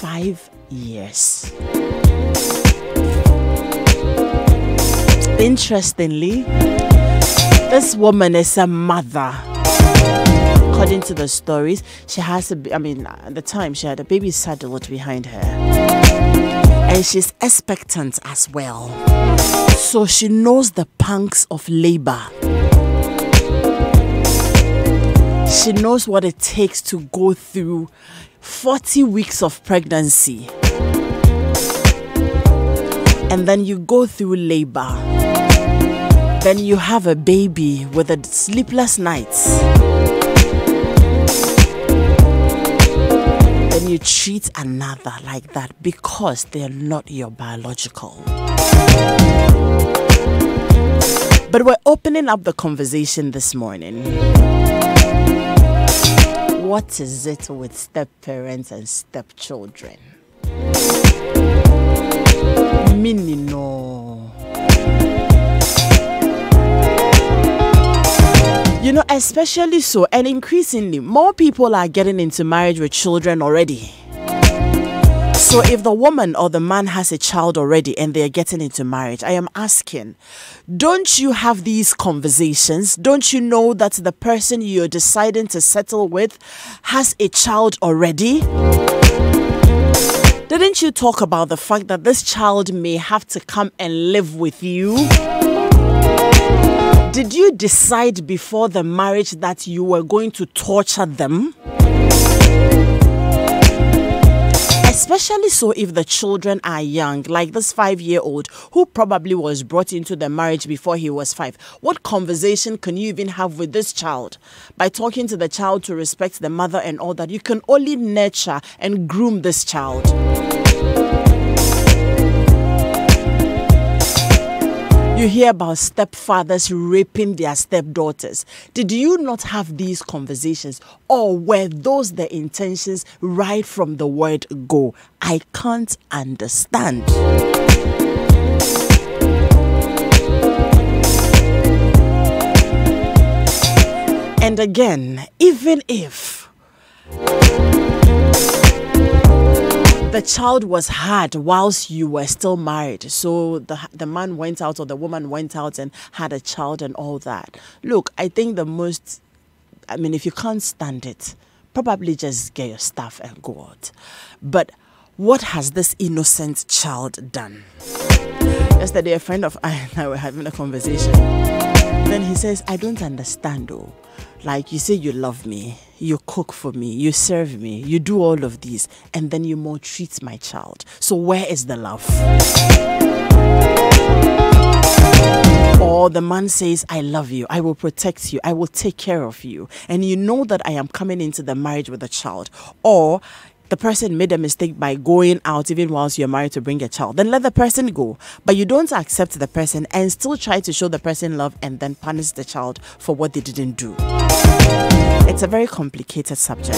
5 years. Interestingly, this woman is a mother. According to the stories, she has at the time she had a baby saddled behind her. And she's expectant as well. So she knows the pangs of labor. She knows what it takes to go through 40 weeks of pregnancy. And then you go through labor. Then you have a baby with a sleepless nights. Then you treat another like that because they're not your biological. But we're opening up the conversation this morning. What is it with step-parents and step-children? Mini no. You know, especially so, and increasingly, more people are getting into marriage with children already. So if the woman or the man has a child already and they're getting into marriage, I am asking, don't you have these conversations? Don't you know that the person you're deciding to settle with has a child already? Didn't you talk about the fact that this child may have to come and live with you? Did you decide before the marriage that you were going to torture them? Especially so if the children are young, like this 5-year-old who probably was brought into the marriage before he was 5. What conversation can you even have with this child? By talking to the child to respect the mother and all that, you can only nurture and groom this child. You hear about stepfathers raping their stepdaughters. Did you not have these conversations? Or were those the intentions right from the word go? I can't understand. And again, even if the child was had whilst you were still married, so the man went out or the woman went out and had a child and all that. Look, I think if you can't stand it, probably just get your stuff and go out. But what has this innocent child done? Yesterday, a friend of mine and I were having a conversation. Then he says, I don't understand though. Like, you say you love me, you cook for me, you serve me, you do all of these, and then you maltreat my child. So where is the love? Or the man says, I love you, I will protect you, I will take care of you. And you know that I am coming into the marriage with a child. Or the person made a mistake by going out even whilst you're married to bring a child. Then let the person go. But you don't accept the person and still try to show the person love and then punish the child for what they didn't do. It's a very complicated subject.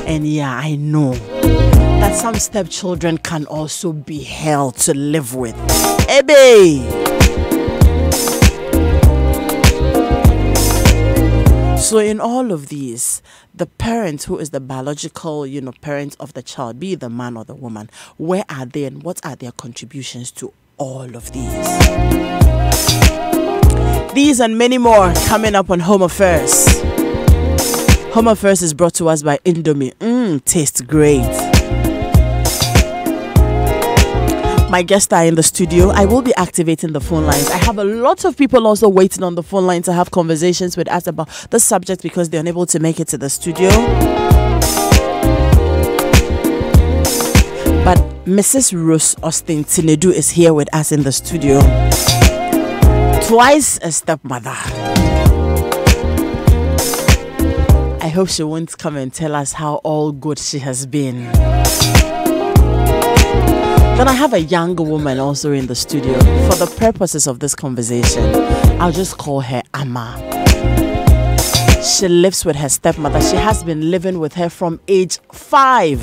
And yeah, I know that some stepchildren can also be hell to live with. Ebe! So in all of these, the parent who is the biological, parent of the child, be it the man or the woman, where are they and what are their contributions to all of these? These and many more coming up on Home Affairs. Home Affairs is brought to us by Indomie. Tastes great. My guests are in the studio. I will be activating the phone lines. I have a lot of people also waiting on the phone line to have conversations with us about the subject because they're unable to make it to the studio. But Mrs. Rose Austin Tinedu is here with us in the studio. Twice a stepmother. I hope she won't come and tell us how all good she has been. Then I have a younger woman also in the studio. For the purposes of this conversation, I'll just call her Amma. She lives with her stepmother. She has been living with her from age 5.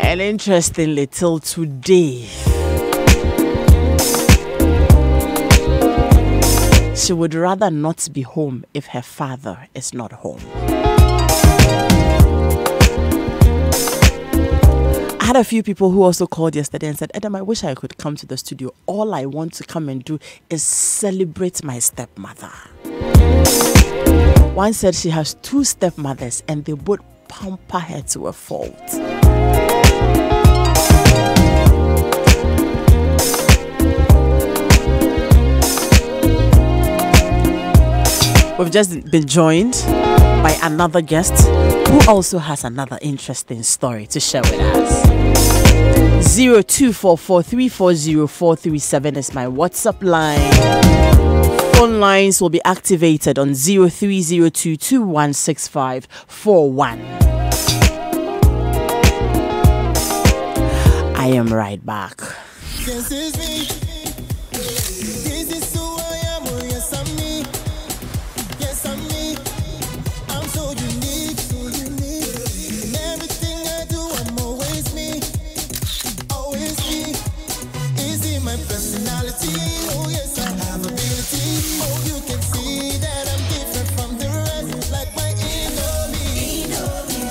And interestingly, till today, She would rather not be home if her father is not home. I had a few people who also called yesterday and said, Adam, I wish I could come to the studio. All I want to come and do is celebrate my stepmother. One said she has 2 stepmothers and they both pamper her to a fault. We've just been joined by another guest who also has another interesting story to share with us. 0244340437 is my WhatsApp line. Phone lines will be activated on 0302216541. I am right back. This is me. This is who I am. Oh, yes, I'm me. Yes, I'm me. I'm so unique, so unique. In everything I do, I'm always me. Always me. Is in my personality. Oh, yes, I have ability. Oh, you can see that I'm different from the rest. Like my Indomie.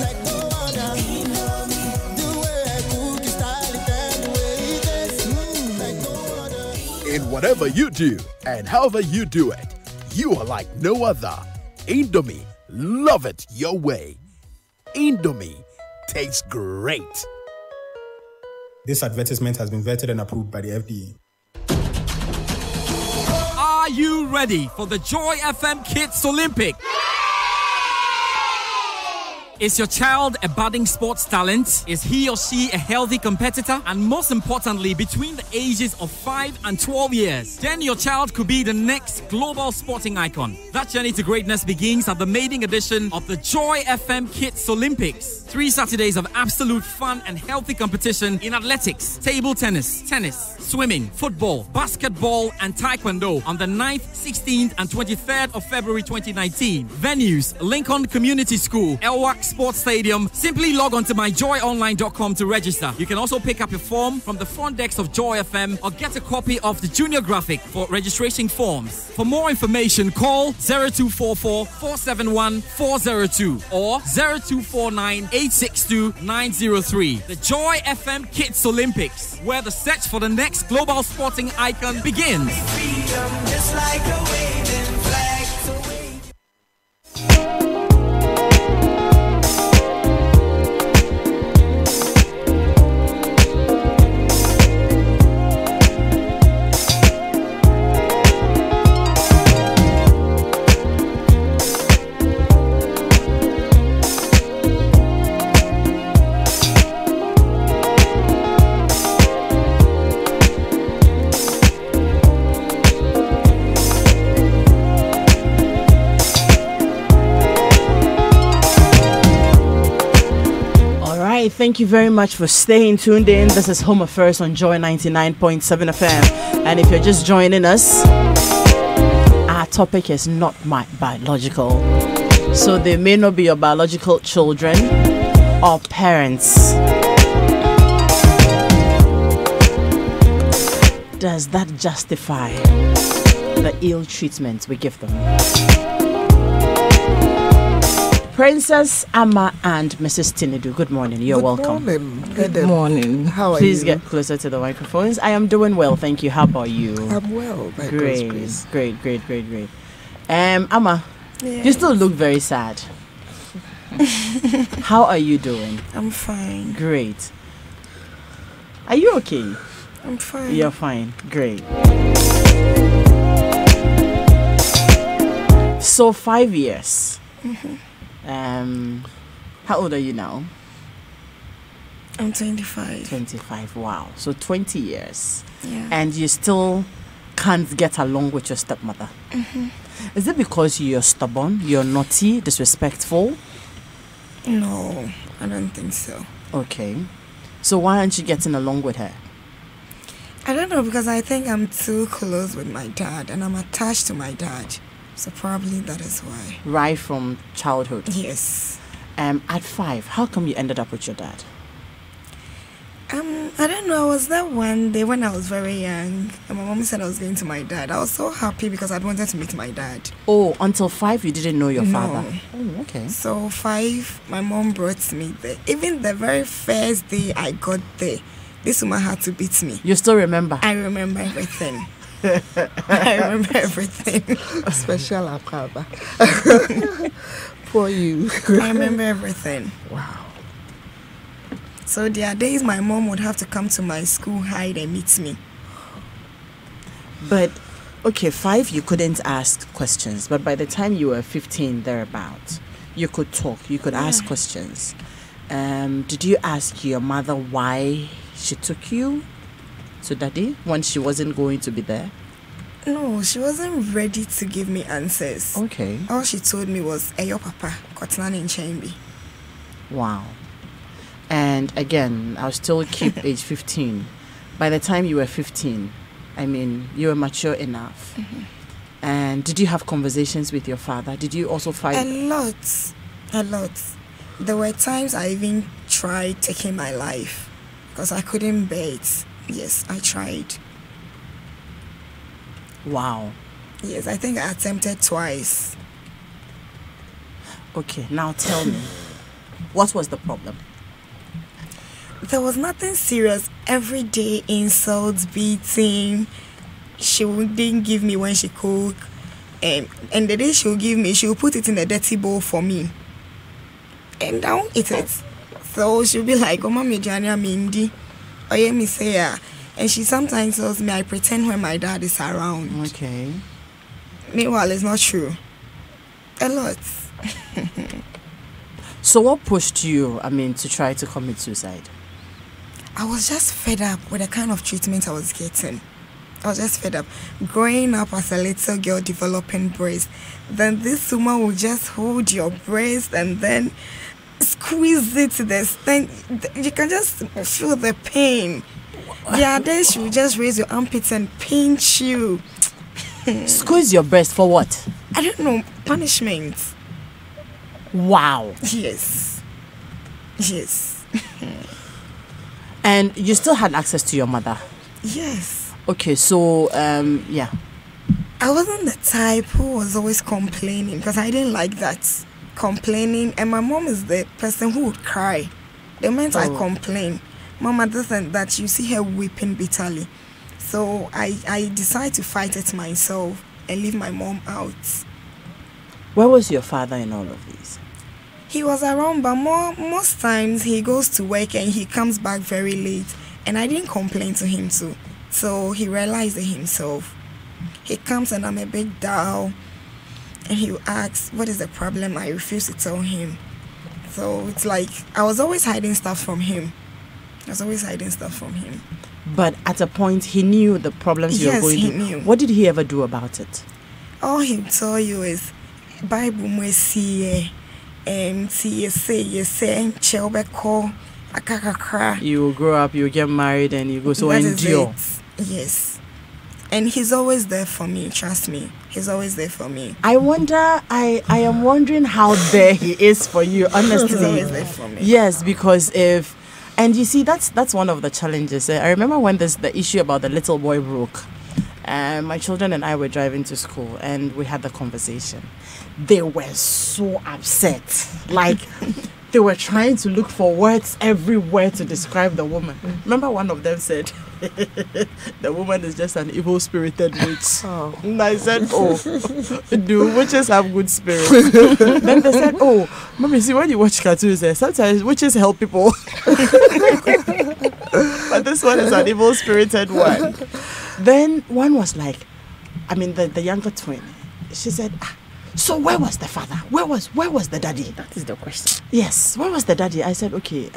Like no other. The way I cook is style it and the way it is. Like no other. In whatever you do and however you do it, you are like no other. Indomie, love it your way. Indomie tastes great. This advertisement has been vetted and approved by the FDA. Are you ready for the Joy FM Kids Olympic? Is your child a budding sports talent? Is he or she a healthy competitor? And most importantly, between the ages of 5 and 12 years, then your child could be the next global sporting icon. That journey to greatness begins at the maiden edition of the Joy FM Kids Olympics. 3 Saturdays of absolute fun and healthy competition in athletics, table tennis, swimming, football, basketball, and taekwondo on the 9th, 16th, and 23rd of February 2019. Venues: Lincoln Community School, Elwak Sports Stadium. Simply log on to myjoyonline.com to register. You can also pick up your form from the front desk of Joy FM or get a copy of the junior graphic for registration forms. For more information, call 0244 471 402 or 0249 862 903. The Joy FM Kids Olympics, where the search for the next global sporting icon begins. Freedom, just like a waving flag to wave. Thank you very much for staying tuned in. This is Home Affairs on Joy 99.7 FM. And if you're just joining us, our topic is not biological. So they may not be your biological children or parents. Does that justify the ill treatment we give them? Princess Amma and Mrs. Tinudu, good morning. You're welcome. Good morning. How are Please you? get closer to the microphones. I am doing well, thank you. How about you? I'm well, by God's Great, grace. great. Amma, you still look very sad. How are you doing? I'm fine. Great. Are you okay? I'm fine. You're fine. Great. So 5 years. How old are you now? I'm 25. 25. Wow. So 20 years. Yeah. And you still can't get along with your stepmother. Is it because you're stubborn, you're naughty, disrespectful? No, I don't think so. Okay. So why aren't you getting along with her? I don't know, because I think I'm too close with my dad and I'm attached to my dad. So probably that is why. Right from childhood? Yes. At 5, how come you ended up with your dad? I don't know. I was there one day when I was very young, and my mom said I was going to my dad. I was so happy because I wanted to meet my dad. Oh, until 5 you didn't know your No. father. Oh, okay. So 5, my mom brought me there. Even the very first day I got there, this woman had to beat me. You still remember? I remember everything. I remember everything. Special Akaba. Poor you. I remember everything. Wow. So there are days my mom would have to come to my school, hide and meet me. But okay, 5 you couldn't ask questions, but by the time you were 15 thereabouts, you could talk, you could ask questions. Did you ask your mother why she took you to daddy when she wasn't going to be there? No, she wasn't ready to give me answers. Okay. All she told me was, "Eyo papa, Kotnan in Chambi." Wow. And again, I'll still keep age 15. By the time you were 15, I mean, you were mature enough. And did you have conversations with your father? Did you also fight? A lot. There were times I even tried taking my life because I couldn't bear it. Yes, I tried. Wow. Yes, I think I attempted twice. Okay, now tell me, what was the problem? There was nothing serious. Every day, insults, beating. She wouldn't give me when she cook. And the day she would give me, she would put it in a dirty bowl for me. And I won't eat it. So she'll be like, "Oh, mommy, Johnny, I'm Mindy. Oh, yeah, me say, yeah." And she sometimes tells me I pretend when my dad is around. Okay. Meanwhile, it's not true. A lot. So what pushed you, to try to commit suicide? I was just fed up with the kind of treatment I was getting. I was just fed up. Growing up as a little girl developing breast, then this woman will just hold your breast and then squeeze it to the extent you can just feel the pain. The other day she will just raise your armpits and pinch you. Squeeze your breast for what? I don't know, punishment. Wow. Yes. And you still had access to your mother? Yes. Okay, so, yeah. I wasn't the type who was always complaining because I didn't like that. Complaining, and my mom is the person who would cry. The moment I complain, Mama doesn't that, you see her weeping bitterly. So I decided to fight it myself and leave my mom out. Where was your father in all of this? He was around, but most times he goes to work and he comes back very late. And I didn't complain to him too. So he realized it himself. He comes and I'm a bit down. And he asks, "What is the problem?" I refuse to tell him. So it's like I was always hiding stuff from him. But at a point, he knew the problems you were Yes, going he through. knew. What did he ever do about it? All he'll tell you is, "Bible mwe siye, siye say, chelbeko, akakakra." You will grow up, you will get married, and you go, so That is endure. it. Yes. And he's always there for me, trust me. He's always there for me. I am wondering how there he is for you, honestly. He's always there for me. Yes, because and you see, that's one of the challenges. I remember when the issue about the little boy broke. My children and I were driving to school and we had the conversation. They were so upset. Like, they were trying to look for words everywhere to describe the woman. Remember one of them said, "The woman is just an evil-spirited witch." Oh. And I said, "Oh, do witches have good spirits?" Then they said, "Oh, mommy, see, when you watch cartoons, sometimes witches help people." But this one is an evil-spirited one. Then one was like, the younger twin, she said, "So where was the father? Where was the daddy?" That is the question. Yes, where was the daddy? I said, okay,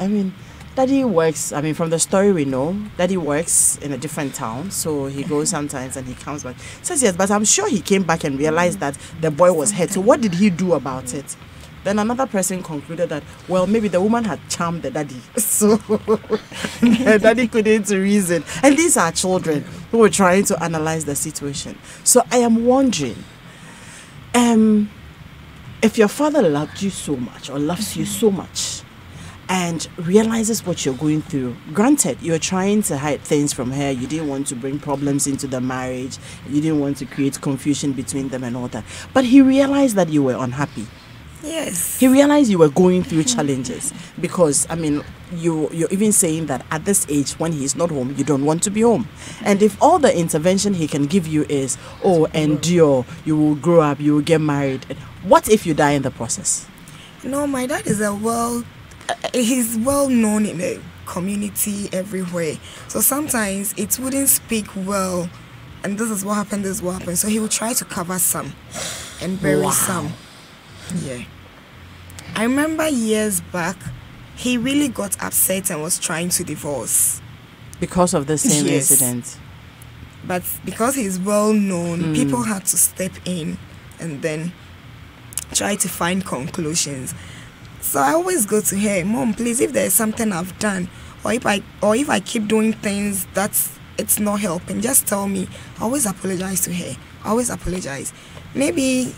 daddy works, from the story we know, daddy works in a different town, so he goes sometimes and he comes back. Says yes, but I'm sure he came back and realized that the boy was hurt. So what did he do about it? Then another person concluded that, well, maybe the woman had charmed the daddy. So the daddy couldn't reason. And these are children who were trying to analyze the situation. So I am wondering, if your father loved you so much or loves you so much, and realizes what you're going through. Granted, you're trying to hide things from her. You didn't want to bring problems into the marriage. You didn't want to create confusion between them and all that. But he realized that you were unhappy. Yes. He realized you were going through challenges because, I mean, you're even saying that at this age, when he's not home, you don't want to be home. And if all the intervention he can give you is, oh, endure, you will grow up, you will get married, what if you die in the process? No, my dad is he's well known in the community everywhere. So sometimes it wouldn't speak well, and this is what happened, this is what happened. So he will try to cover some and bury some. Yeah. I remember years back, he really got upset and was trying to divorce. Because of the same Yes. incident. But because he's well known, people had to step in and then try to find conclusions. So I always go to her, Mom, please, if there's something I've done, or if I keep doing things it's not helping, just tell me. I always apologize to her. I always apologize. Maybe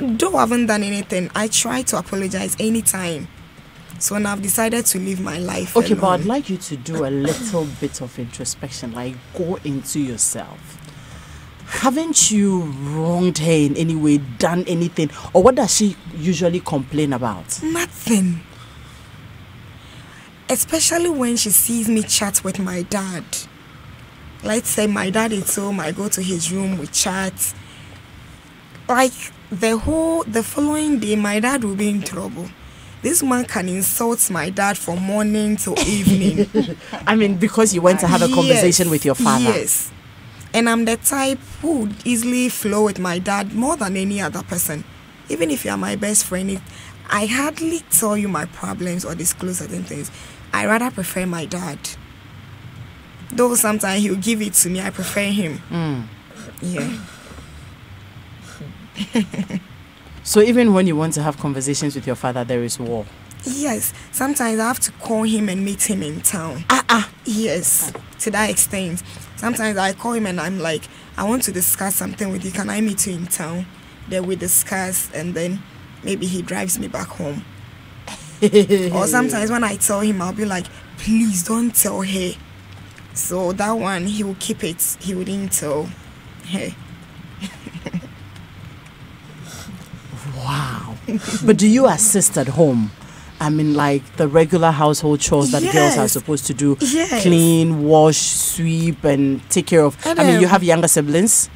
though I haven't done anything, I try to apologize anytime. So when I've decided to live my life Okay, alone, but I'd like you to do a little bit of introspection, like go into yourself. Haven't you wronged her in any way, done anything? Or what does she usually complain about? nothing. Especially when she sees me chat with my dad. Let's say my dad is home, I go to his room, we chat. Like the following day, my dad will be in trouble. This man can insult my dad from morning till evening. I mean, because you went to have a conversation with your father. Yes. And I'm the type who would easily flow with my dad more than any other person. Even if you are my best friend, I hardly tell you my problems or disclose certain things. I rather prefer my dad. Though sometimes he'll give it to me, I prefer him. Yeah. So even when you want to have conversations with your father, there is war. Yes. Sometimes I have to call him and meet him in town. Yes. To that extent. Sometimes I call him and I'm like, I want to discuss something with you. Can I meet you in town? Then we discuss and then maybe he drives me back home. Or sometimes when I tell him, I'll be like, please don't tell her. So that one, he will keep it. He wouldn't tell her. Wow. But do you assist at home? I mean, like the regular household chores that girls are Yes. supposed to do. Yes. Clean, wash, sweep, and take care of. And, I mean, you um, have younger siblings?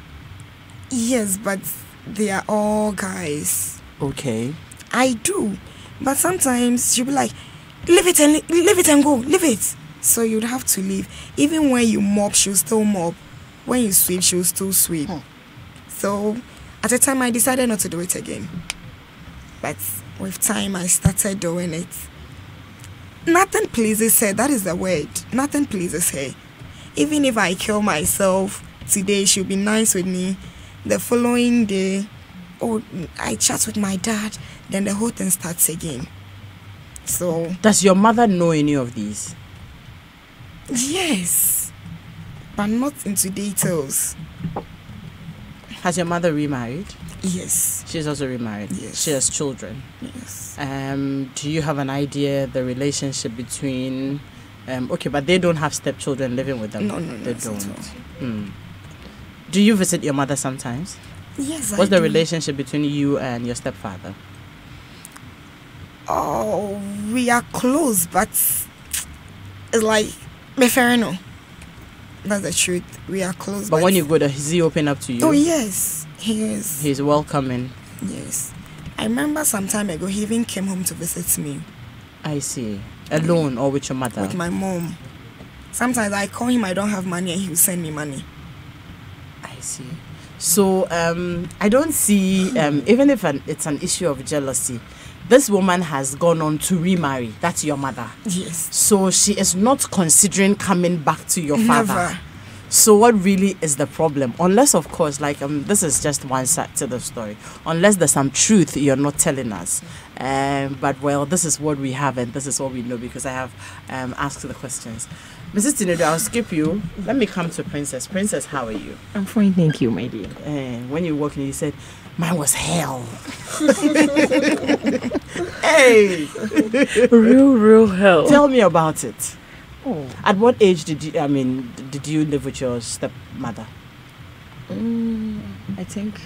Yes, but they are all guys. Okay. I do. But sometimes you'll be like, leave it and go, leave it. So you'd have to leave. Even when you mop, she'll still mop. When you sweep, she'll still sweep. So at the time, I decided not to do it again. But with time, I started doing it. Nothing pleases her. That is the word. Nothing pleases her. Even if I kill myself today, she'll be nice with me. The following day, I chat with my dad. Then the whole thing starts again. So Does your mother know any of these? yes, but not into details. Has your mother remarried? Yes, She's also remarried. Yes. She has children. yes. Do you have an idea the relationship between? Okay, but they don't have stepchildren living with them. No, they not at don't. Do you visit your mother sometimes? Yes, What's I the do. relationship between you and your stepfather? Oh, we are close, but it's like Meferino. That's the truth. We are close. But when you go there, is he open up to you? Oh yes, he is. He's welcoming. Yes, I remember some time ago he even came home to visit me I see. Alone or with your mother? with my mom. Sometimes I call him, I don't have money, and he will send me money. I see. So I don't see, even if it's an issue of jealousy, this woman has gone on to remarry. That's your mother. Yes. So she is not considering coming back to your father. Never. So what really is the problem? Unless, of course, like this is just one side to the story. Unless there's some truth you're not telling us. But well, this is what we have and this is what we know because I have asked the questions. Mrs. Tinedu, I'll skip you. Let me come to Princess. Princess, how are you? I'm fine, thank you, my dear. When you walked in, you said, mine was hell. Hey! real hell. Tell me about it. Oh. At what age did you live with your stepmother? I think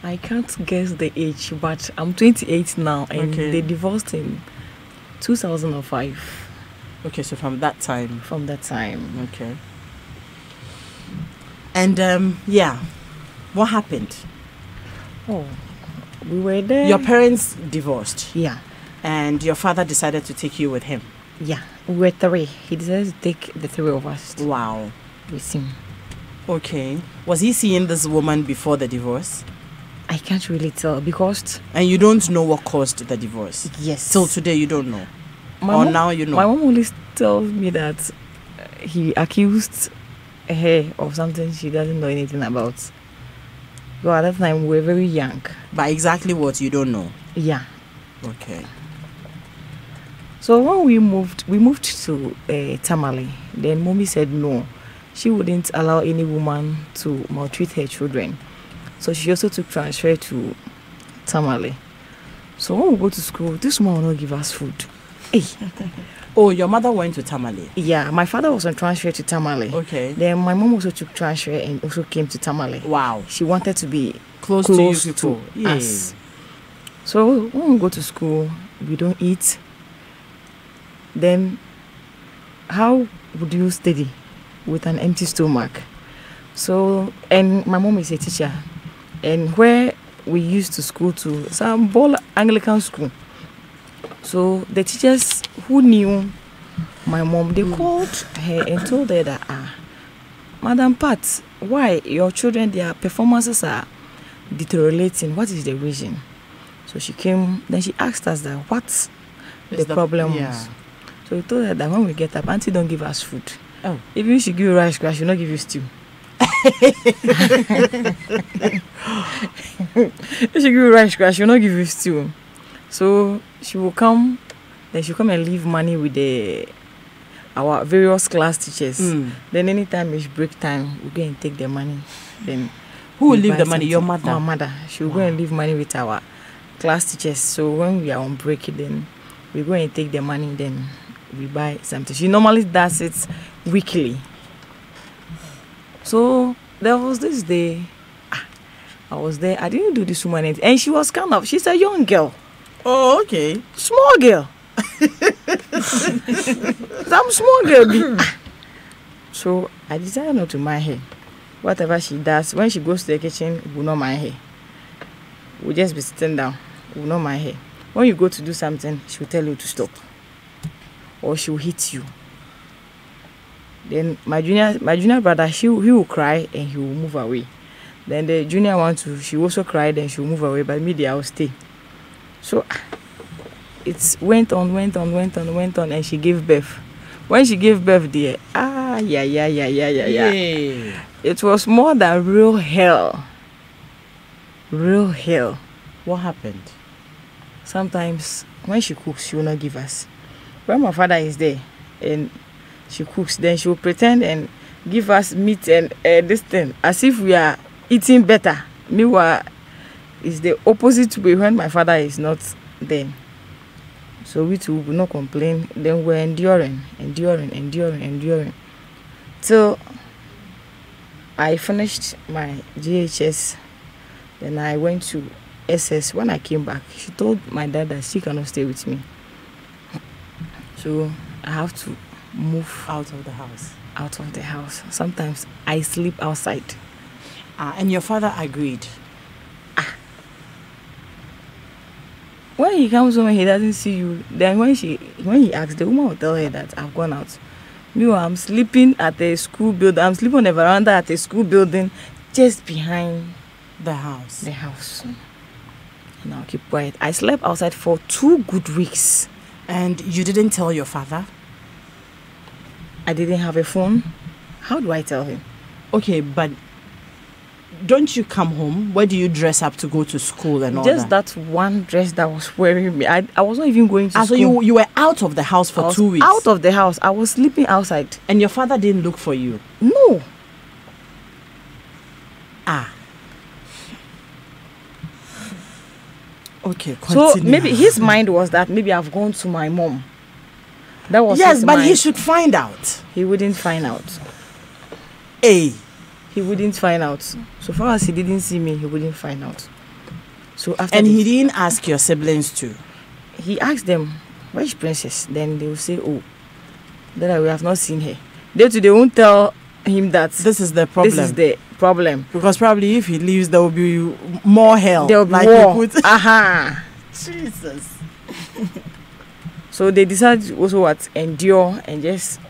I can't guess the age, but I'm 28 now, and Okay. they divorced in 2005. Okay, so from that time. From that time, Okay. And yeah, what happened? we were there. Your parents divorced, Yeah, and your father decided to take you with him. yeah. We were three. He decided to take the three of us Wow. with him. Okay. Was he seeing this woman before the divorce? I can't really tell because And you don't know what caused the divorce? yes, Till today, you don't know. my Or mom, now you know. My mom always tells me that he accused her of something she doesn't know anything about. So at that time we were very young. But exactly what you don't know. Yeah. Okay. So when we moved to Tamale. Then mommy said no, she wouldn't allow any woman to maltreat her children. So she also took transfer to Tamale. So when we go to school, this woman will not give us food. Hey. Oh, your mother went to Tamale. Yeah, my father was on transfer to Tamale. Okay. Then my mom also took transfer and also came to Tamale. Wow. She wanted to be Close close to you to people. us. So when we go to school, we don't eat. Then how would you study with an empty stomach? So, and my mom is a teacher, and where we used to school to some Ball Anglican school. So the teachers who knew my mom, they called her and told her that Madam Pat, why your children, their performances are deteriorating? What is the reason? So she came, then she asked us that what the problem was. So we told her that when we get up, Auntie don't give us food. Oh. Even if she give you rice, she will not give you stew. If she give you rice, she will not give you stew. So she will come, then she'll come and leave money with our various class teachers. Then anytime it's break time, we go and take the money. Then Who will we leave buy the money? Your something. mother? My mother. She will go and leave money with our class teachers. So when we are on break, then we go and take the money, then we buy something. She normally does it weekly. So there was this day, I was there. I didn't do this woman anything. And she was she's a young girl. Oh, okay. Small girl. Some small girl. So I decided not to mind her. Whatever she does, when she goes to the kitchen, we will not mind her. We'll just be sitting down. We will not mind her. When you go to do something, she will tell you to stop. Or she will hit you. Then my junior brother, he will cry and he will move away. Then the junior one too, she also cried and she will move away, but me, I will stay. So it went on, and she gave birth. When she gave birth, dear, yeah. It was more than real hell. Real hell. What happened? Sometimes when she cooks, she will not give us. When my father is there and she cooks, then she will pretend and give us meat and this thing as if we are eating better. Meanwhile, it's the opposite way when my father is not there. So we too will not complain. Then we're enduring. Till I finished my GHS. Then I went to SS. When I came back, she told my dad that she cannot stay with me. So I have to move Out of the house. Sometimes I sleep outside. And your father agreed. When he comes home and he doesn't see you, then when he asks, the woman will tell her that I've gone out. Meanwhile, I'm sleeping at a school building. I'm sleeping on a veranda at a school building just behind The house. the house. And I'll keep quiet. I slept outside for 2 good weeks. And you didn't tell your father? I didn't have a phone. How do I tell him? Okay, but don't you come home? Where do you dress up to go to school and all Just that? that one dress that was wearing me. I was not even going to So school. you were out of the house I for was 2 weeks. out of the house. I was sleeping outside. And your father didn't look for you. No. Okay, So continue. maybe his mind was that maybe I've gone to my mom. That was Yes, his but he mind. should find out. He wouldn't find out. Hey, He wouldn't find out. So far as he didn't see me, he wouldn't find out. So after and this, he didn't ask your siblings too. he asked them, "Where is Princess?" Then they will say, "Oh, that we have not seen her." They won't tell him that This is the problem. This is the problem. Because probably if he leaves, there will be more hell. There will be like war. you put. Aha. Jesus. So they decided to also what endure and just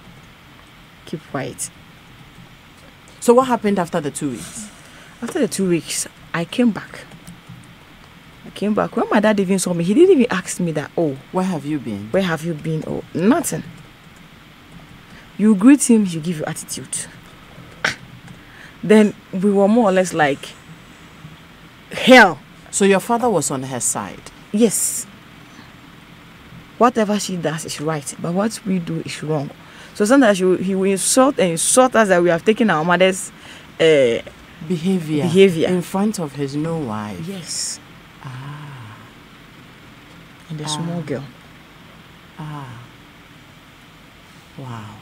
keep quiet. So what happened after the 2 weeks? After the 2 weeks, I came back. When my dad even saw me, he didn't even ask me that, "Oh, Where have you been? where have you been?" Oh, nothing. You greet him, he give you attitude. Then we were more or less like hell. So your father was on her side. Yes. Whatever she does is right, but what we do is wrong. So sometimes he will insult us that we have taken our mother's Behavior in front of his no wife. yes. And a small girl. Wow.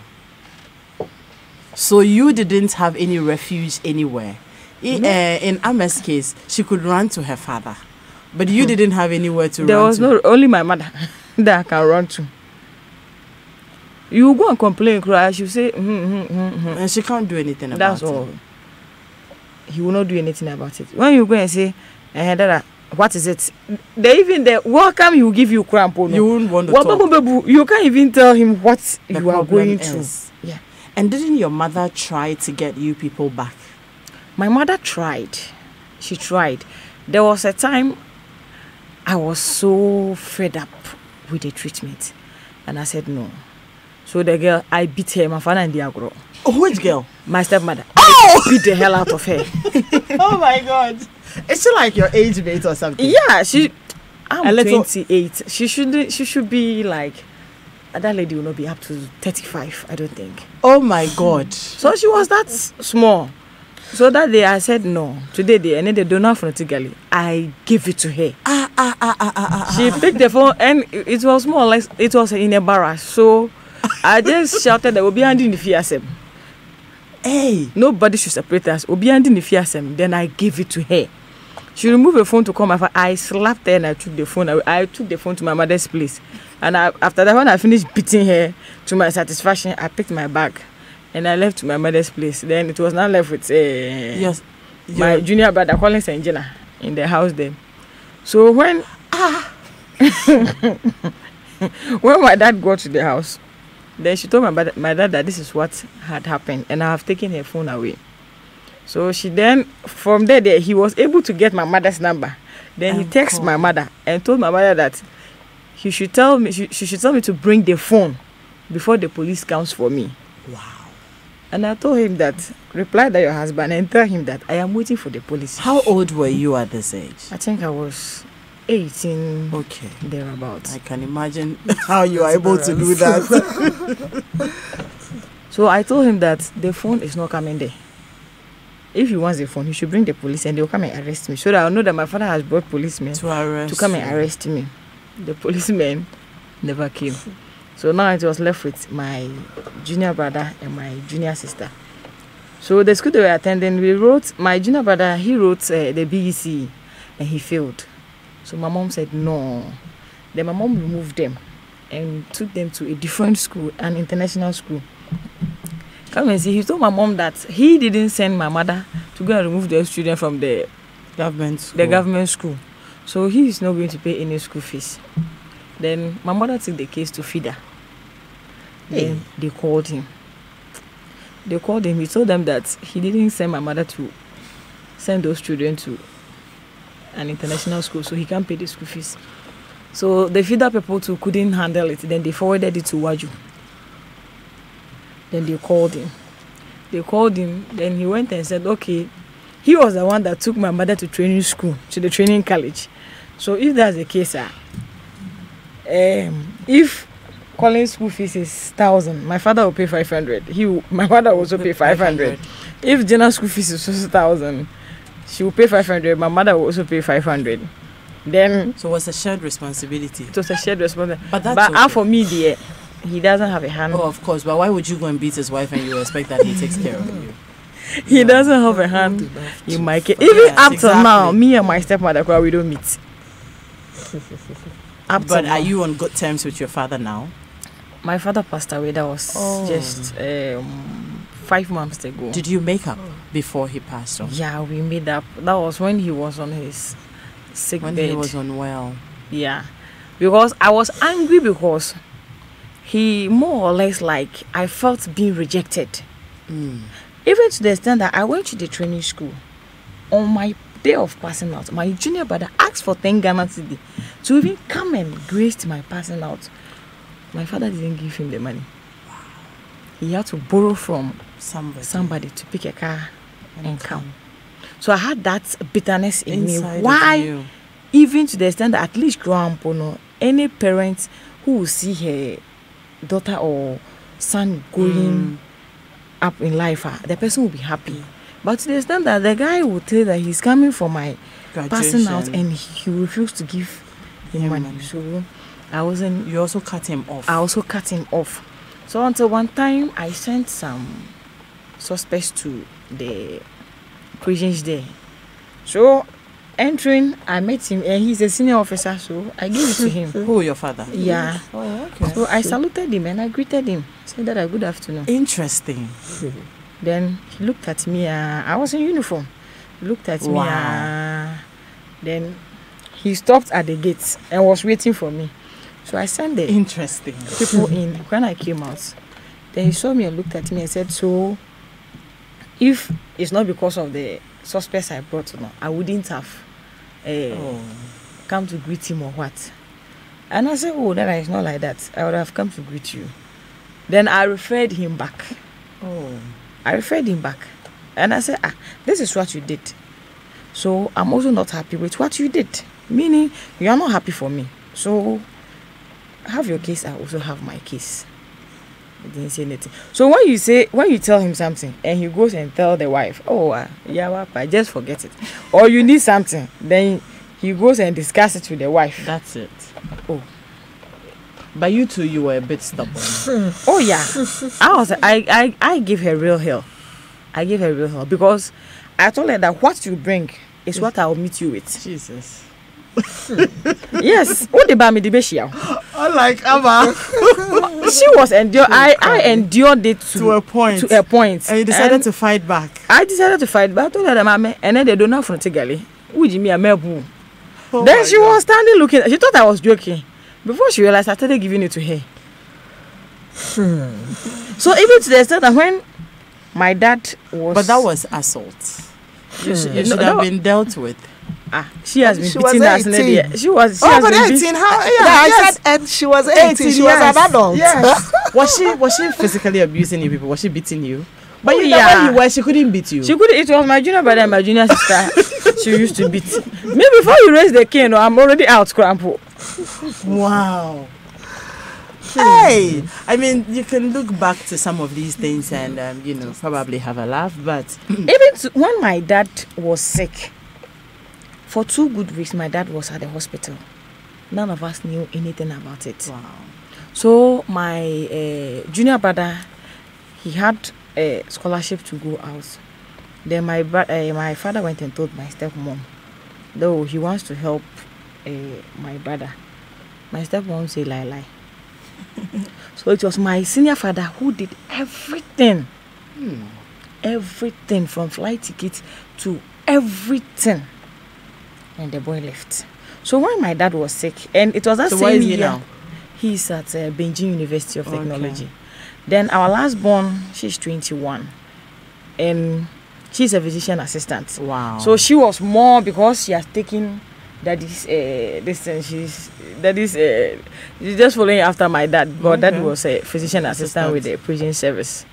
So you didn't have any refuge anywhere. In Ama's case, she could run to her father, but you didn't have anywhere to There run was to. no only my mother that I can run to. You go and complain, cry. She say, And she can't do anything about That's it. all. He will not do anything about it. When you go and say, Dada, what is it? They welcome, he will give you cramp. Oh, no. You wouldn't want to talk. You can't even tell him what The you are problem going through. is. Yeah. And didn't your mother try to get you people back? My mother tried. She tried. There was a time I was so fed up with the treatment. And I said no. So the girl, I beat her, my father and the agro. Oh, which girl? My stepmother. I beat the hell out of her. Oh my God. Is she like your age mate or something? Yeah, I'm A little- 28. She should be like, that lady will not be up to 35, I don't think. Oh my God. So she was that small. So that day I said no. Today they and then the donor from Tigali. I gave it to her. She picked the phone and it was more or less, it was in a barrage. So I just shouted that Obi Andi Nifiasem. Hey. Nobody should separate us. Obi Andi Nifiasem. Then I gave it to her. She removed the phone to call my father. I slapped her and I took the phone away. I took the phone to my mother's place. And after that, when I finished beating her to my satisfaction, I picked my bag and I left to my mother's place. Then it was now left with Yes. my junior brother Collins and Jenna in the house then. So when when my dad got to the house, then she told my dad that this is what had happened and I have taken her phone away. So she then, from there, he was able to get my mother's number. Then he texted my mother and told my mother that she should tell me to bring the phone before the police comes for me. Wow. And I told him that, reply that your husband and tell him that I am waiting for the police. How old were you at this age? I think I was 18, Okay. thereabouts. I can imagine how you are able to do that. So I told him that the phone is not coming there. If he wants the phone, he should bring the police and they'll come and arrest me. So that I'll know that my father has brought policemen to come and arrest me. The policemen never came. So now it was left with my junior brother and my junior sister. So the school they were attending, my junior brother, he wrote the BEC and he failed. So my mom said no. Then my mom removed them and took them to a different school, an international school. Come and see, he told my mom that he didn't send my mother to go and remove the student from the government school. The government school. So he is not going to pay any school fees. Then my mother took the case to FIDA. Then they called him. He told them that he didn't send my mother to send those children to an international school, so he can't pay the school fees. So the FIDA people too couldn't handle it. Then they forwarded it to Waju. Then they called him. Then he went and said, okay, he was the one that took my mother to training school, to the training college. So if that's the case, if Collins school fees is 1,000, my father will pay 500. My mother will also pay 500. If Jenna's school fees is 1,000, she will pay 500. My mother will also pay 500. Then So it was a shared responsibility. it was a shared responsibility. But that's But okay. for me, dear, he doesn't have a hand. Oh, of course. But why would you go and beat his wife and you expect that he takes care of you? He doesn't have a hand in my case. Even Yes, up to now, exactly. me and my stepmother, we don't meet. Up to But now. are you on good terms with your father now? My father passed away. That was just 5 months ago. Did you make up before he passed on? Yeah, we made up. That was when he was on his sick When bed. he was unwell. Yeah, because I was angry because he more or less like I felt being rejected. Even to the extent that I went to the training school. On my day of passing out, my junior brother asked for 10 Ghana cedi to even come and grace my passing out. My father didn't give him the money. He had to borrow from somebody to pick a car and come. So I had that bitterness in Inside me. of Why? you. Even to the extent that at least grandpa, no, any parent who will see her daughter or son going up in life, the person will be happy. But to the extent that the guy will tell that he's coming for my passing out Graduation. and he refused to give him Him money. money. So I wasn't. You also cut him off. I also cut him off. So until one time I sent some suspects to the prisons there. So entering, I met him and he's a senior officer, so I gave it to him. Who, your father? Yeah. Oh, okay. So I saluted him and I greeted him. Said that good afternoon. Interesting. Then he looked at me. I was in uniform. He looked at Wow. me. Then he stopped at the gate and was waiting for me. So I sent the Interesting. people in. When I came out, then he saw me and looked at me and said, "So, if it's not because of the suspects I brought, no, I wouldn't have come to greet him or what?" And I said, "Oh, that is not like that. I would have come to greet you." Then I referred him back. I referred him back. And I said, this is what you did. So I'm also not happy with what you did. Meaning, you are not happy for me. So have your case, I also have my case. He didn't say anything. So when you tell him something and he goes and tell the wife, I just forget it. Or you need something, then he goes and discusses it with the wife. That's it. Oh. But you two, you were a bit stubborn. Oh yeah, I give her real hell. I give her real hell because I told her that what you bring is what I will meet you with. Jesus. Yes, what about me the beshia? Unlike Abba. She was I endured it to a point. To a point. And you decided to fight back. I decided to fight back. I told her that mama, and then they don't know from Tigali. Would me a mebu? Oh Then my she God. was standing looking. She thought I was joking. Before she realized, I started giving it to her. So even to the extent that when my dad was, But that was assault. You should have been dealt with. she has been She was beaten us 18. lady. She was. She Oh, has but been 18, how? Yeah, Yeah, I yes. said, and she was 18. She was yes. an adult. Yes. Was she physically abusing you people? Was she beating you? But Oh, you know yeah. when you were, she couldn't beat you. She could. It was my junior brother and my junior sister. She used to beat me before you raise the cane. I'm already out, Crampo. Wow. Hey, I mean, you can look back to some of these things and, probably have a laugh, but Even when my dad was sick, for 2 good weeks, my dad was at the hospital. None of us knew anything about it. wow. So my junior brother, he had a scholarship to go out. Then my father went and told my stepmom, though he wants to help my brother. My stepmom said lie. So it was my senior father who did everything. Everything from flight tickets to everything. And the boy left. So when my dad was sick, and it was that So same where is he year, now? he's at Beijing University of Okay. Technology. Then our last born, she's 21, and she's a physician assistant. Wow. So she was more because she has taken daddy's this and she's just following after my dad. But dad Okay. was a physician assistant with the prison service.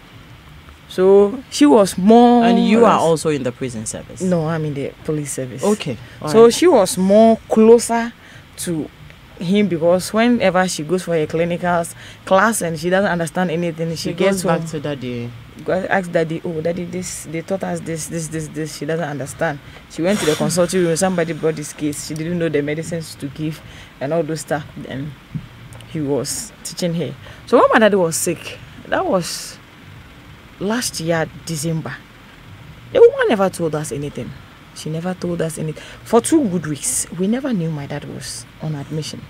So she was more. And you are also in the prison service? No, I'm in the police service. Okay. So she was more closer to him because whenever she goes for a clinical class and she doesn't understand anything, she gets goes back home, to daddy. ask daddy, oh daddy, this they taught us this. She doesn't understand. She went to the consulting room. Somebody brought this case. She didn't know the medicines to give and all those stuff. Then he was teaching her. So when my daddy was sick, that was last year December. The woman never told us anything. She never told us anything. For 2 good weeks, we never knew my dad was on admission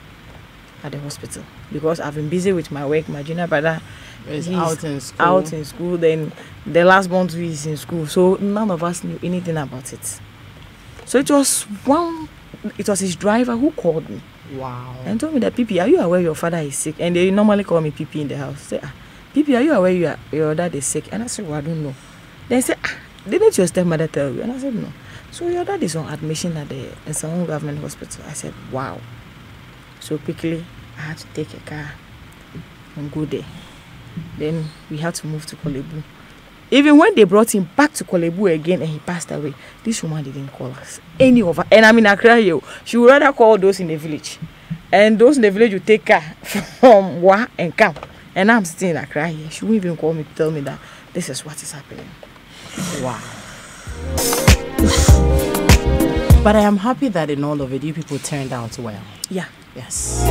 at the hospital because I've been busy with my work. My junior brother Is he's out in school. Then the last born to is in school. So none of us knew anything about it. So it was his driver who called me Wow. and told me that, Pipi, are you aware your father is sick? And they normally call me Pipi in the house. Say, Pipi, are you aware your dad is sick? And I said, well, I don't know. They said, didn't your stepmother tell you? And I said, no. So your dad is on admission at the Nsawam Government Hospital. I said, wow. So quickly, I had to take a car and go there. Then we had to move to Kolebu. Even when they brought him back to Kolebu again and he passed away, this woman didn't call us. Any of us. And I'm in Accra here. She would rather call those in the village. And those in the village would take car from Wa and come. And I'm sitting in Accra here. She wouldn't even call me to tell me that this is what is happening. Wow. But I am happy that in all of it, you people turned out well. Yeah. Yes.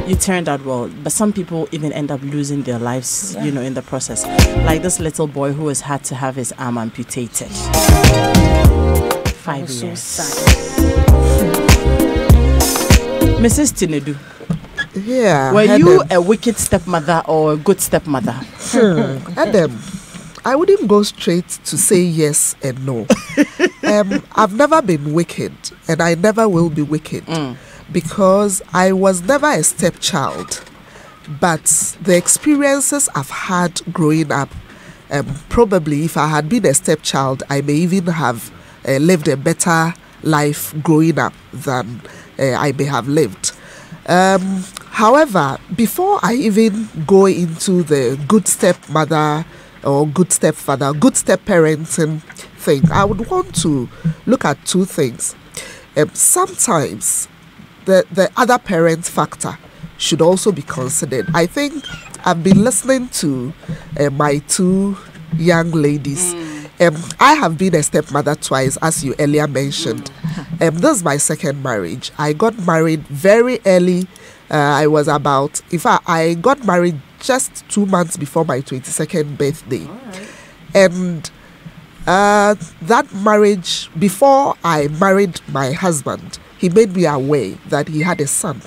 You turned out well, but some people even end up losing their lives, Yeah. in the process. Like this little boy who has had to have his arm amputated. 5 So years. sad. Mrs. Tinedu, Yeah. were and, you a wicked stepmother or a good stepmother? and I wouldn't go straight to say yes and no. I've never been wicked, and I never will be wicked, because I was never a stepchild. But the experiences I've had growing up, probably if I had been a stepchild, I may even have lived a better life growing up than I may have lived. However, before I even go into the good stepmother or good stepfather, good step-parenting thing, I would want to look at 2 things. Sometimes the other parent factor should also be considered. I think I've been listening to my 2 young ladies. I have been a stepmother twice, as you earlier mentioned. This is my second marriage. I got married very early. I got married just 2 months before my 22nd birthday. And that marriage, before I married my husband, he made me aware that he had a son.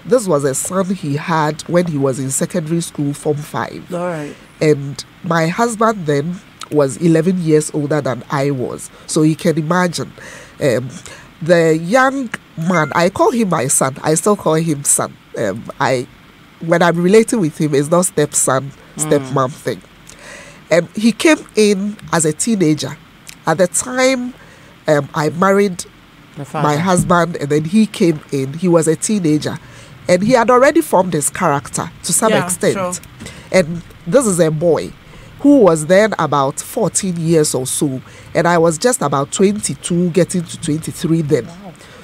This was a son he had when he was in secondary school, Form 5. All right. And my husband then was 11 years older than I was. So you can imagine. The young man, I call him my son. I still call him son. When I'm relating with him, it's not stepson, stepmom thing. He came in as a teenager. At the time, I married my husband, and then he came in. He was a teenager, and he had already formed his character to some extent. Sure. And this is a boy who was then about 14 years or so, and I was just about 22, getting to 23 then.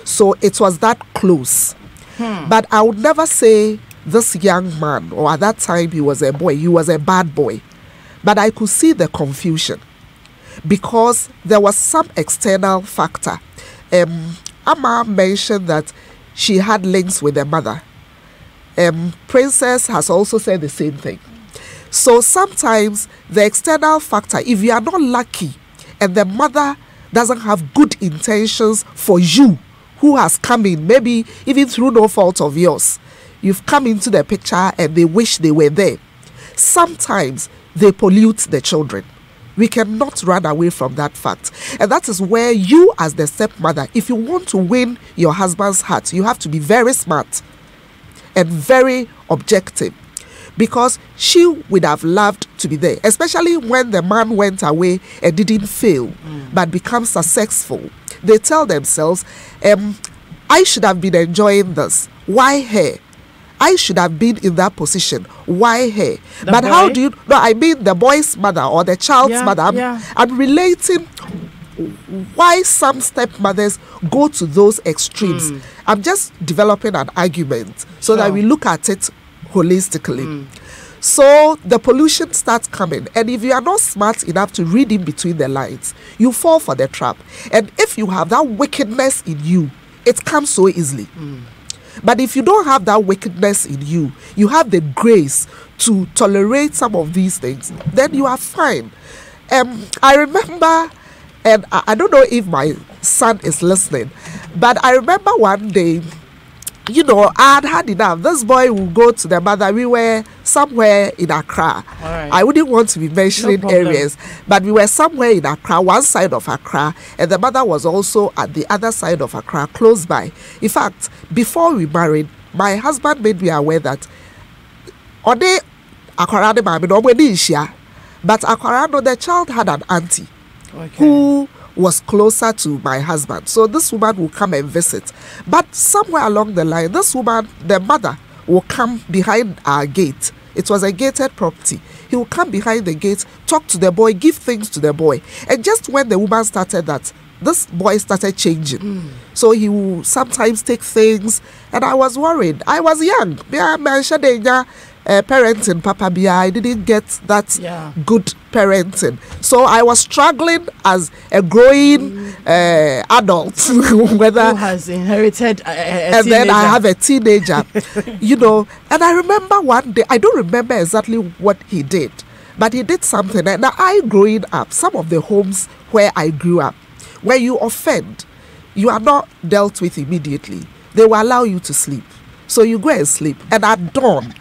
So it was that close. But I would never say this young man, or at that time he was a boy, he was a bad boy. But I could see the confusion because there was some external factor. Amma mentioned that she had links with the mother. Princess has also said the same thing. So sometimes the external factor, if you are not lucky and the mother doesn't have good intentions for you, who has come in, maybe even through no fault of yours, you've come into the picture and they wish they were there. Sometimes they pollute the children. We cannot run away from that fact. And that is where you, as the stepmother, if you want to win your husband's heart, you have to be very smart and very objective, because she would have loved to be there, especially when the man went away and didn't fail but become successful. They tell themselves, I should have been enjoying this. Why her? I should have been in that position. Why her? But boy? how do you... No, I mean the boy's mother or the child's mother. I'm relating why some stepmothers go to those extremes. I'm just developing an argument so that we look at it holistically. So the pollution starts coming, and if you are not smart enough to read in between the lines, you fall for the trap. And if you have that wickedness in you, it comes so easily. But if you don't have that wickedness in you, you have the grace to tolerate some of these things, then you are fine. I remember, and I don't know if my son is listening, but I remember one day, you know, I had enough. This boy will go to the mother. We were somewhere in Accra. I wouldn't want to be mentioning areas, but we were somewhere in Accra, one side of Accra, and the mother was also at the other side of Accra, close by. In fact, before we married, my husband made me aware that Ode Accra, but Accra, the child had an auntie who was closer to my husband. So this woman will come and visit. But somewhere along the line, this woman, the mother, will come behind our gate. It was a gated property. He will come behind the gate, talk to the boy, give things to the boy. And just when the woman started that, this boy started changing. So he will sometimes take things. And I was worried. I was young. Parenting, Papa Bia, I didn't get that good parenting. So I was struggling as a growing adult, whether who has inherited and then I have a teenager, you know. And I remember one day, I don't remember exactly what he did, but he did something. And I, growing up, some of the homes where I grew up, where you offend, you are not dealt with immediately. They will allow you to sleep. So you go and sleep, and at dawn,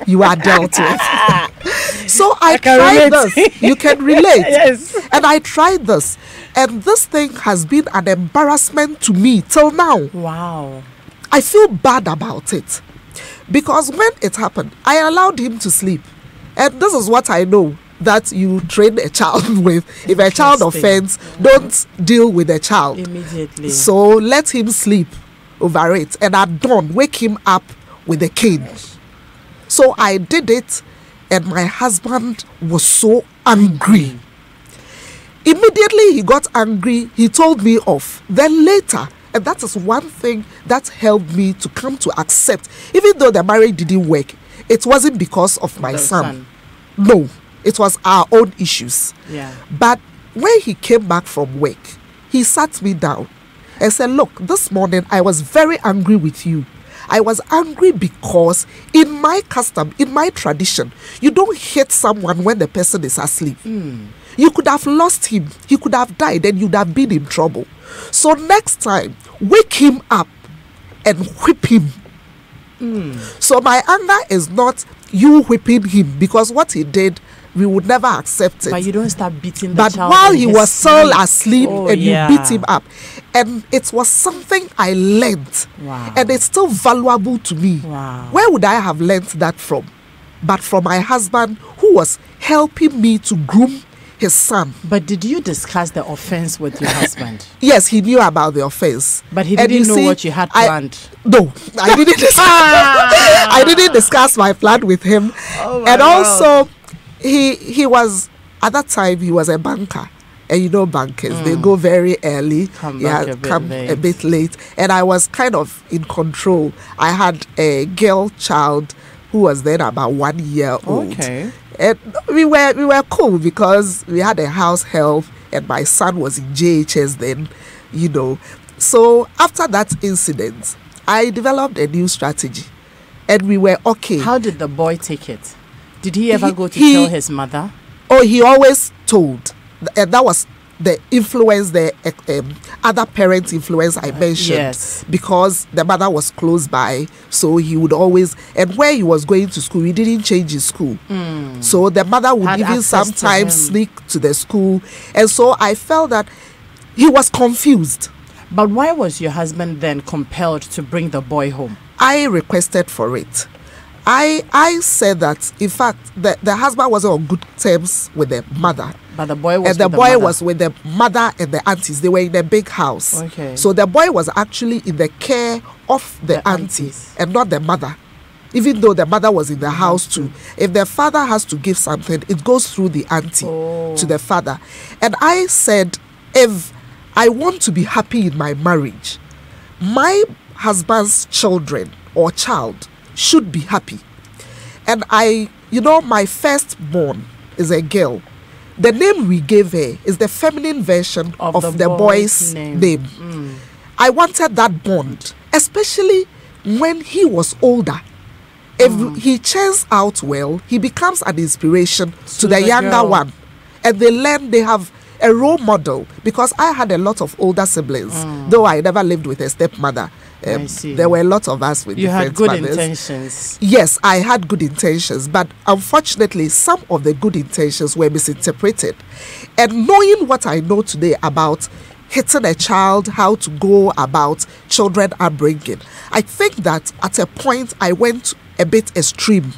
you are dealt with. So I tried this. You can relate. Yes. And I tried this. And this thing has been an embarrassment to me till now. Wow. I feel bad about it. Because when it happened, I allowed him to sleep. And this is what I know that you train a child with. If a child offends, don't deal with a child immediately. So let him sleep over it, and at dawn wake him up with a cane. So I did it, and my husband was so angry. Immediately he got angry, he told me off. Then later, and that is one thing that helped me to come to accept, even though the marriage didn't work, it wasn't because of my son. No, it was our own issues. But when he came back from work, he sat me down and said, look, this morning I was very angry with you. I was angry because in my custom, in my tradition, you don't hit someone when the person is asleep. You could have lost him. He could have died and you'd have been in trouble. So next time, wake him up and whip him. So my anger is not you whipping him, because what he did, we would never accept it. But you don't start beating the but child. But while he was still asleep and yeah. you beat him up. And it was something I learned. Wow. And it's still valuable to me. Wow. Where would I have learned that from? But from my husband, who was helping me to groom his son. But did you discuss the offense with your husband? Yes, he knew about the offense. But he didn't know what you had planned. No, I didn't discuss. I didn't discuss my plan with him. And also, he was, at that time, he was a banker. And you know bankers, they go very early, come a bit late. And I was kind of in control. I had a girl child who was then about 1 year old. Okay. And we were cool because we had a house help and my son was in JHS then, you know. So after that incident, I developed a new strategy and we were okay. How did the boy take it? Did he ever go to tell his mother? Oh, he always told. And that was the influence, the other parent influence I mentioned. Yes. Because the mother was close by, so he would always, and where he was going to school, he didn't change his school. So the mother would even sometimes sneak to the school. And so I felt that he was confused. But why was your husband then compelled to bring the boy home? I requested for it. I said that, in fact, the husband wasn't on good terms with the mother. But the boy was and the boy was with the mother and the aunties. They were in a big house. Okay. So the boy was actually in the care of the aunties and not the mother. Even though the mother was in the house too. If the father has to give something, it goes through the auntie to the father. And I said, if I want to be happy in my marriage, my husband's children or child should be happy. And my firstborn is a girl. The name we gave her is the feminine version of the boy's name. I wanted that bond, especially when he was older. If he churns out well, he becomes an inspiration to the younger girl. one. And they have a role model, because I had a lot of older siblings, though I never lived with a stepmother. I see. There were a lot of us with You different had good mothers. intentions. Yes, I had good intentions, but unfortunately, some of the good intentions were misinterpreted. And knowing what I know today about hitting a child, how to go about children upbringing, I think that at a point I went a bit extreme.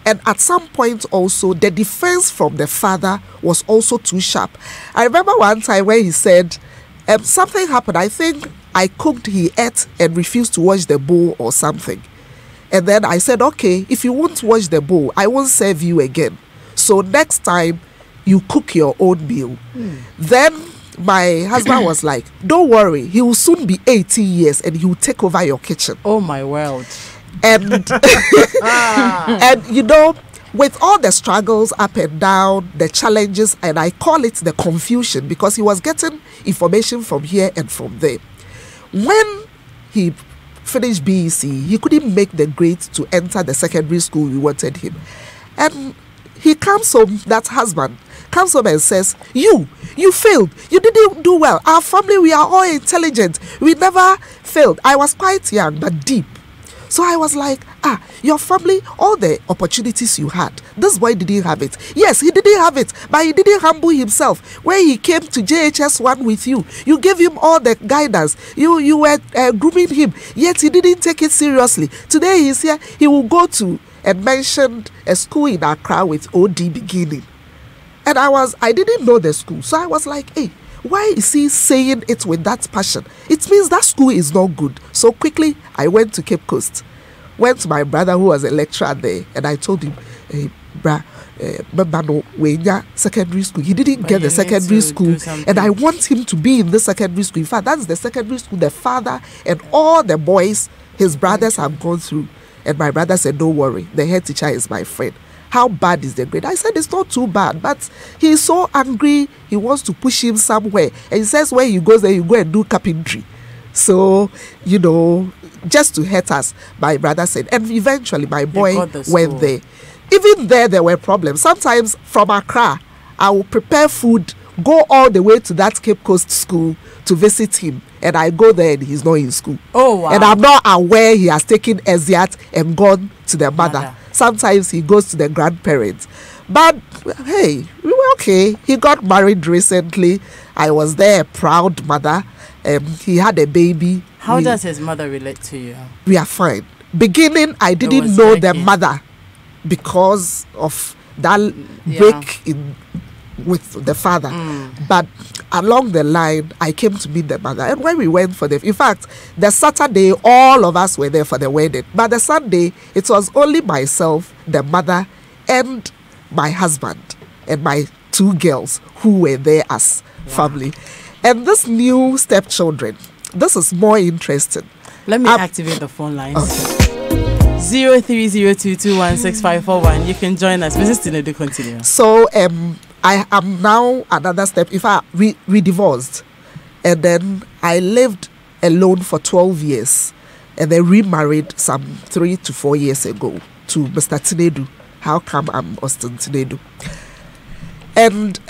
And at some point also, the defense from the father was also too sharp. I remember one time where he said, something happened. I think I cooked, he ate and refused to wash the bowl or something. And then I said, okay, if you won't wash the bowl, I won't serve you again. So next time, you cook your own meal. Then my husband was like, don't worry, he will soon be 80 years and he will take over your kitchen. Oh my world. And with all the struggles up and down, the challenges, and I call it the confusion, because he was getting information from here and from there. When he finished BEC, he couldn't make the grades to enter the secondary school we wanted him. And he comes home, that husband comes home and says, you failed, you didn't do well, our family, we are all intelligent, we never failed. I was quite young but deep. So I was like, your family, all the opportunities you had, this boy didn't have it. Yes, he didn't have it, but he didn't humble himself. When he came to JHS1 with you, you gave him all the guidance. You were grooming him, yet he didn't take it seriously. Today he's here, he will go to and mentioned a school in Accra with OD beginning. And I didn't know the school. So I was like, hey, why is he saying it with that passion? It means that school is not good. So quickly, I went to Cape Coast. Went to my brother who was a lecturer there. And I told him, hey, secondary school. He didn't get the secondary school. And I want him to be in the secondary school. In fact, that's the secondary school the father and all the boys, his brothers, have gone through. And my brother said, don't worry, the head teacher is my friend. How bad is the grade? I said, it's not too bad, but he's so angry, he wants to push him somewhere. And he says, when he goes there, you go and do carpentry. So, just to hurt us, my brother said. And eventually, my boy went there. Even there were problems. Sometimes from Accra, I will prepare food, go all the way to that Cape Coast school to visit him. And I go there and he's not in school. Oh, wow. And I'm not aware he has taken Eziat and gone to the mother. Sometimes he goes to the grandparents. But hey, we were okay. He got married recently. I was there, a proud mother. He had a baby. How does his mother relate to you? We are fine. Beginning, I didn't know the mother because of that break in with the father. But along the line, I came to meet the mother. And when we went for in fact, the Saturday, all of us were there for the wedding. But the Sunday, it was only myself, the mother, and my husband, and my two girls who were there as family. And this new stepchildren, this is more interesting. Let me activate the phone lines. Okay. 0302216541. You can join us. Mrs. Tinedu, continue. So, I am now another step. If we divorced, and then I lived alone for 12 years, and then remarried some 3 to 4 years ago to Mr. Tinedu. How come I'm Austin Tinedu? And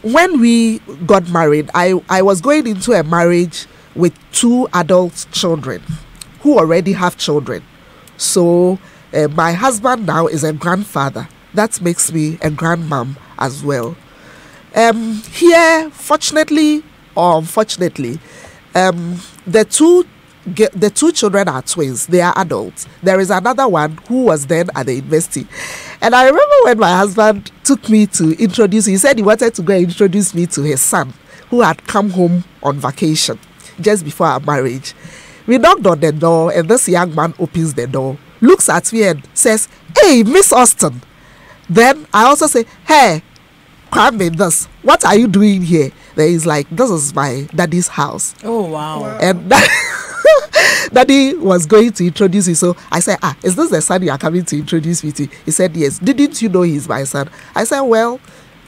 when we got married, I was going into a marriage with 2 adult children who already have children. So my husband now is a grandfather. That makes me a grandmom as well. Here, fortunately or unfortunately, the two children are twins. They are adults. There is another one who was then at the university. And I remember when my husband took me to introduce, he said he wanted to go and introduce me to his son who had come home on vacation just before our marriage. We knocked on the door and this young man opens the door, looks at me and says, "Hey, Miss Austin." Then I also say, "Hey, Kwame, what are you doing here?" Then he's like, this is my daddy's house. Oh, wow. And daddy was going to introduce me. So I said, is this the son you are coming to introduce me to? He said, yes. Didn't you know he's my son? I said, well,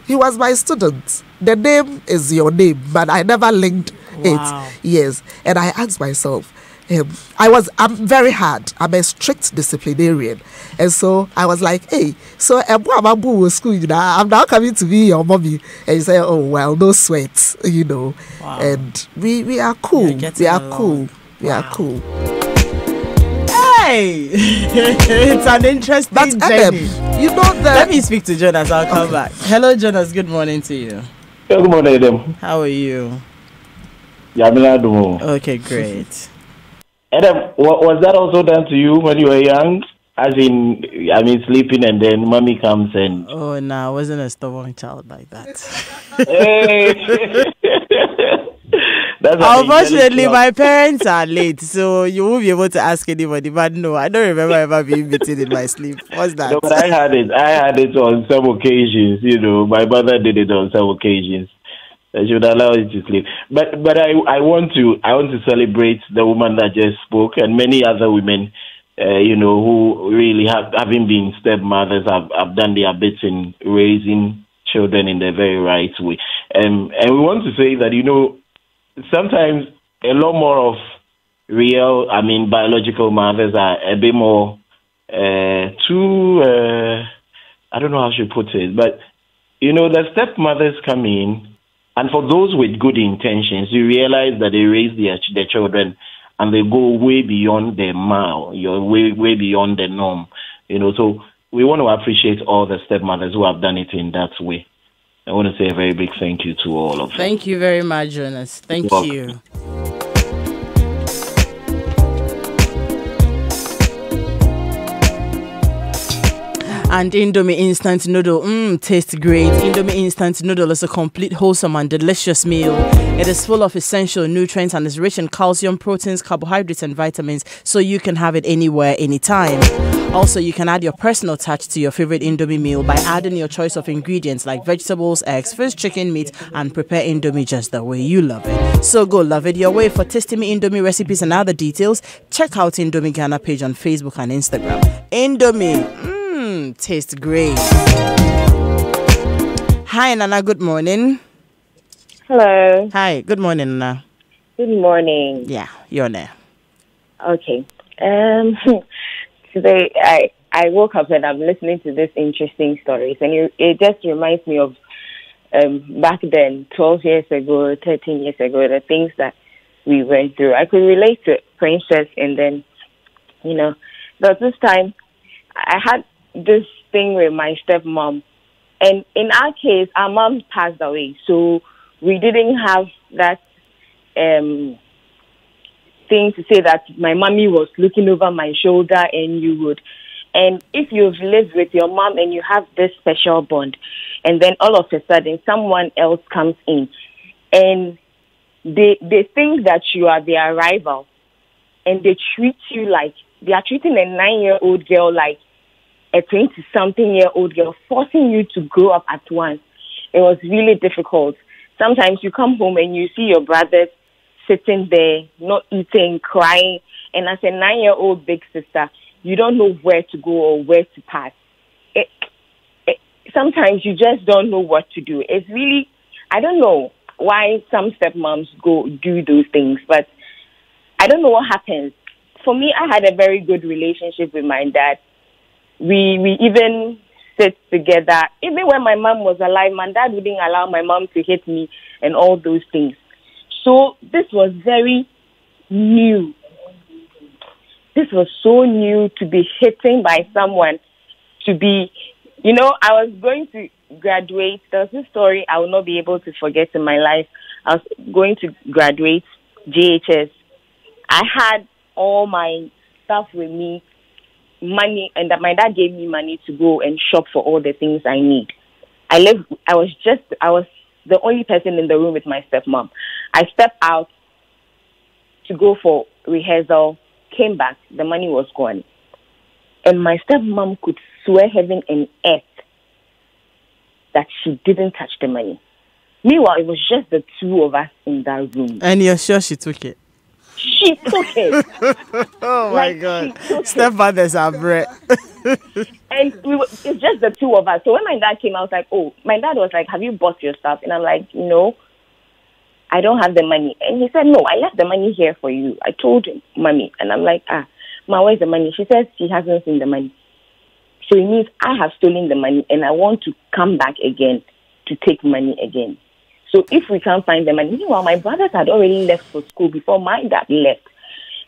he was my student. The name is your name, but I never linked Wow. it. Yes. And I asked myself, I'm very hard. I'm a strict disciplinarian. And so I was like, hey, so school, I'm now coming to be your mommy. And you say, oh, well, no sweat, Wow. And we are cool. getting We are along. cool. We Wow. are cool. Hey! It's an interesting That's journey. You know that. Let me speak to Jonas. I'll come back. Hello, Jonas. Good morning to you. Good morning, Adam. How are you? Yamila. Okay, great. Adam, was that also done to you when you were young? As in, sleeping and then mommy comes and... Oh, no, I wasn't a stubborn child like that. Hey. That's Unfortunately, my parents are late, so you won't be able to ask anybody. But no, I don't remember ever being beaten in my sleep. What's that? No, but I had it on some occasions. My mother did it on some occasions. I should allow you to sleep. But I want to celebrate the woman that just spoke and many other women, who really having been stepmothers have done their bits in raising children in the very right way. And we want to say that, sometimes a lot more of real, biological mothers are a bit more I don't know how I should put it, but, the stepmothers come in, and for those with good intentions, you realize that they raise their children and they go way beyond the mile, way beyond the norm. So we want to appreciate all the stepmothers who have done it in that way. I want to say a very big thank you to all of them. Thank you very much, Jonas. Thank you. And Indomie instant noodle, tastes great. Indomie instant noodle is a complete, wholesome and delicious meal. It is full of essential nutrients and is rich in calcium, proteins, carbohydrates and vitamins, so you can have it anywhere, anytime. Also, you can add your personal touch to your favorite Indomie meal by adding your choice of ingredients like vegetables, eggs, fish, chicken, meat, and prepare Indomie just the way you love it. So go love it your way. For Tasty Me Indomie recipes and other details, check out Indomie Ghana page on Facebook and Instagram. Indomie, tastes great. Hi, Nana. Good morning. Hello. Hi. Good morning, Nana. Good morning. Yeah, you're there. Okay. Today I woke up and I'm listening to this interesting stories, and it just reminds me of back then, 12 years ago, 13 years ago, the things that we went through. I could relate to Princess, and then, there was this time I had this thing with my stepmom, and in our case, our mom passed away, so we didn't have that thing to say that my mommy was looking over my shoulder, and if you've lived with your mom and you have this special bond, and then all of a sudden someone else comes in, and they think that you are their rival, and they treat you like they are treating a 9-year-old girl like a 20-something-year-old girl, forcing you to grow up at once. It was really difficult. Sometimes you come home and you see your brothers sitting there, not eating, crying, and as a 9-year-old big sister, you don't know where to go or where to pass. Sometimes you just don't know what to do. It's really, I don't know why some stepmoms do those things, but I don't know what happens. For me, I had a very good relationship with my dad. We even sit together. Even when my mom was alive, my dad wouldn't allow my mom to hit me and all those things. So this was very new. This was so new to be hitting by someone, to be, I was going to graduate. There was this story I will not be able to forget in my life. I was going to graduate JHS. I had all my stuff with me, money, and that my dad gave me money to go and shop for all the things I need. I was the only person in the room with my stepmom. I stepped out to go for rehearsal, came back, the money was gone. And my stepmom could swear heaven and earth that she didn't touch the money. Meanwhile, it was just the two of us in that room. And you're sure she took it? She took it. Oh my God. Stepmothers are bread. And it's just the two of us. So when my dad came, I was like, oh, my dad was like, have you bought your stuff? And I'm like, no, I don't have the money. And he said, no, I left the money here for you. I told mommy. And I'm like, Ma, where's the money? She says she hasn't seen the money. So it means I have stolen the money and I want to come back again to take money again. So if we can't find the money, meanwhile, my brothers had already left for school before my dad left.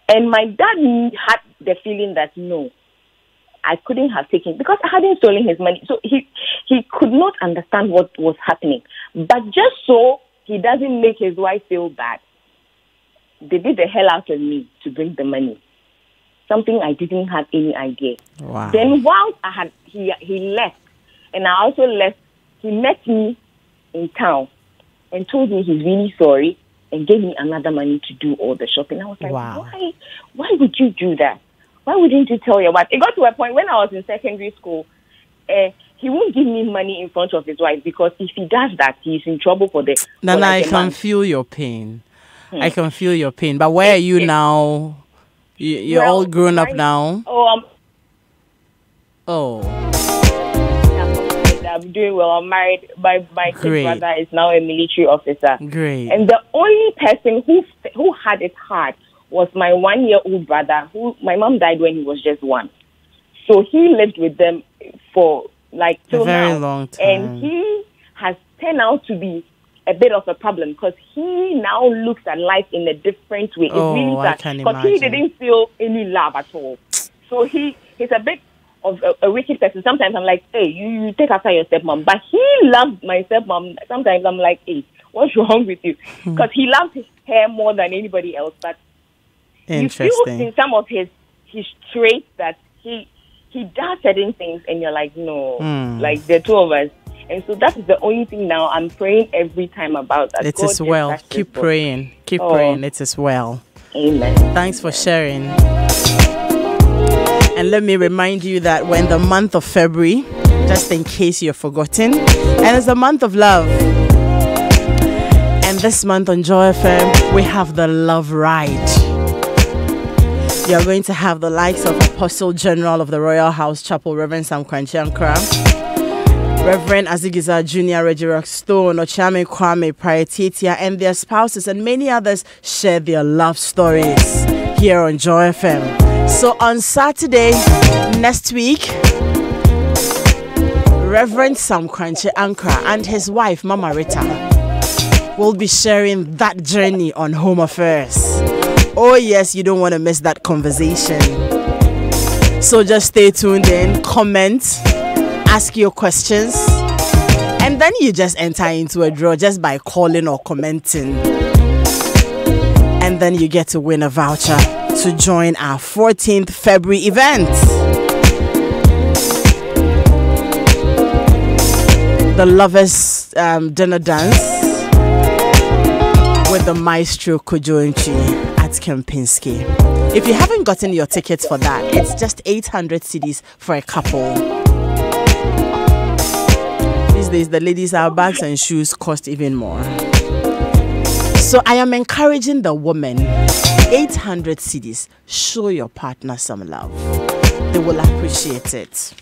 And my dad had the feeling that, no, I couldn't have taken, because I hadn't stolen his money. So he could not understand what was happening. But just so he doesn't make his wife feel bad, they did the hell out of me to bring the money. Something I didn't have any idea. Wow. Then while he left, and I also left, he met me in town and told me he's really sorry and gave me another money to do all the shopping. I was like, wow. Why would you do that? Why wouldn't you tell your wife? It got to a point when I was in secondary school, he won't give me money in front of his wife, because if he does that, he's in trouble for the... Nana, I can feel your pain. I can feel your pain. But where are you now? You're all grown up now? I'm doing well. I'm married. My kid brother is now a military officer. Great. And the only person who had it hard was my 1-year-old brother, who my mom died when he was just 1. So he lived with them for till a very now. long time. And he has turned out to be a bit of a problem, because he now looks at life in a different way. It's really sad, because he didn't feel any love at all. So he's a bit of a wicked person. Sometimes I'm like, hey, you take after your stepmom. But he loves my stepmom. Sometimes I'm like, hey, what's wrong with you? Because he loves her more than anybody else. But you feel in some of his traits that he does certain things, and you're like, no, like the two of us. And so that is the only thing now I'm praying every time about. That it God is well. Keep praying. Keep praying. It is well. Amen. Thanks for sharing. And let me remind you that we're in the month of February, just in case you're forgotten. And it's a month of love. And this month on Joy FM, we have the Love Ride. You're going to have the likes of Apostle General of the Royal House Chapel, Reverend Sam Kwanche Ankra, Reverend Azigiza Jr., Reggie Rockstone, Ochame Kwame, Prioritetia, and their spouses, and many others share their love stories here on Joy FM. So on Saturday next week, Reverend Sam Kwanche Ankra and his wife, Mama Rita, will be sharing that journey on Home Affairs. Oh yes, you don't want to miss that conversation. So just stay tuned in, comment, ask your questions, and then you just enter into a draw just by calling or commenting. And then you get to win a voucher to join our 14th February event. The Lovers Dinner Dance with the Maestro Kojo at Kempinski. If you haven't gotten your tickets for that, it's just 800 cedis for a couple. These days, the ladies, our bags and shoes cost even more. So I am encouraging the women, 800 cedis, show your partner some love. They will appreciate it.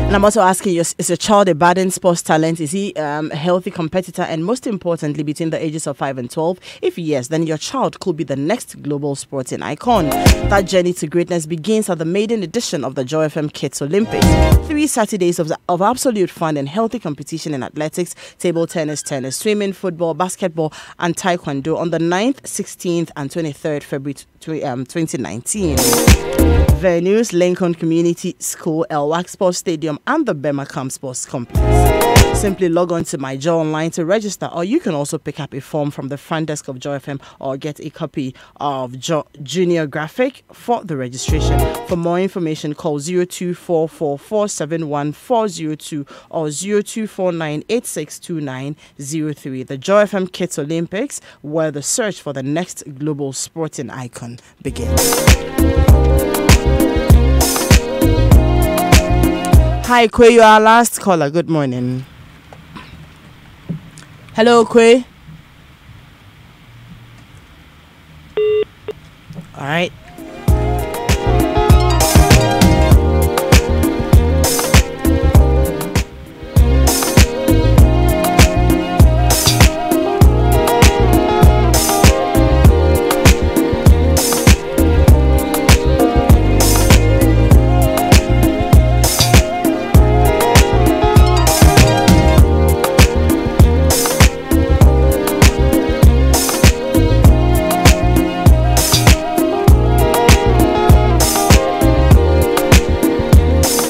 And I'm also asking you, is your child a budding sports talent? Is he a healthy competitor? And most importantly, between the ages of 5 and 12? If yes, then your child could be the next global sporting icon. That journey to greatness begins at the maiden edition of the Joy FM Kids Olympics. 3 Saturdays of absolute fun and healthy competition in athletics, table tennis, swimming, football, basketball, and taekwondo on the 9th, 16th, and 23rd February 2019. Venues: Lincoln Community School, Elwak Sports Stadium, and the Bemacam Sports Complex. Simply log on to My Joy Online to register, or you can also pick up a form from the front desk of Joy FM or get a copy of Junior Graphic for the registration. For more information, call 0244471402 or 0249862903. The Joy FM Kids Olympics, where the search for the next global sporting icon begins. Hi, Kwe, you are our last caller. Good morning. Hello, Kwe. All right.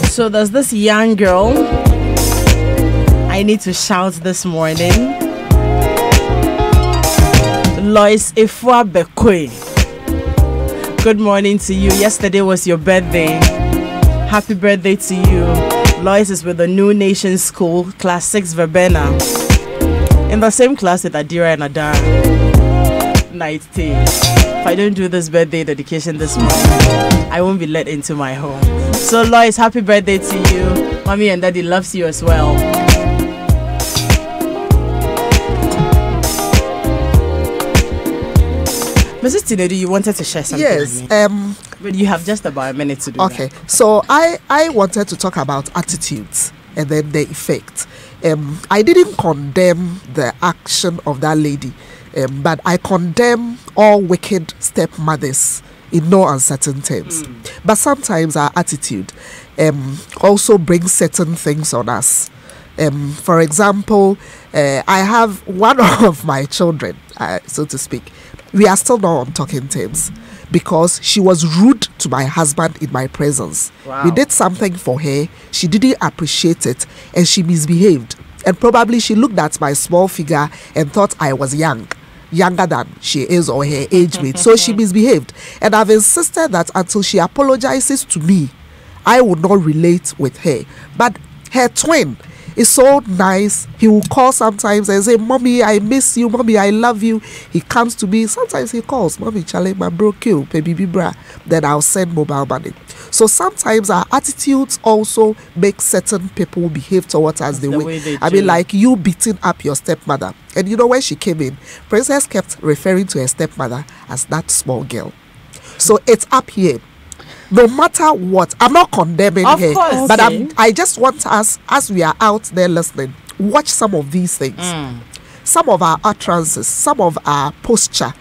So there's this young girl I need to shout this morning. Lois Ifua Bekwe. Good morning to you. Yesterday was your birthday. Happy birthday to you. Lois is with the New Nation School, Class 6 Verbena. In the same class with Adira and Adara. Night tea. If I don't do this birthday dedication this morning, I won't be let into my home. So Lois, happy birthday to you. Mommy and Daddy loves you as well. Mrs. Tinedu, you wanted to share something Yes. with me. But you have just about a minute to do that. Okay. So I wanted to talk about attitudes and then the effect. I didn't condemn the action of that lady, but I condemn all wicked stepmothers in no uncertain terms. But sometimes our attitude also brings certain things on us. For example, I have one of my children, so to speak. We are still not on talking terms because she was rude to my husband in my presence. Wow. We did something for her, she didn't appreciate it, and she misbehaved. And probably she looked at my small figure and thought I was younger than she is or her age mate. So she misbehaved. And I've insisted that until she apologizes to me, I will not relate with her. But her twin is so nice. He will call sometimes and say, Mommy, I miss you. Mommy, I love you. He comes to me. Sometimes he calls, Mommy, Charlie, my bro, kill, baby, bra. Then I'll send mobile money. So sometimes our attitudes also make certain people behave towards us the way they I do. mean, like you beating up your stepmother. And you know, when she came in, Princess kept referring to her stepmother as that small girl. So it's up here. No matter what, I'm not condemning Of her, course. but Okay. I just want us, as we are out there listening, watch some of these things. Some of our utterances, some of our posture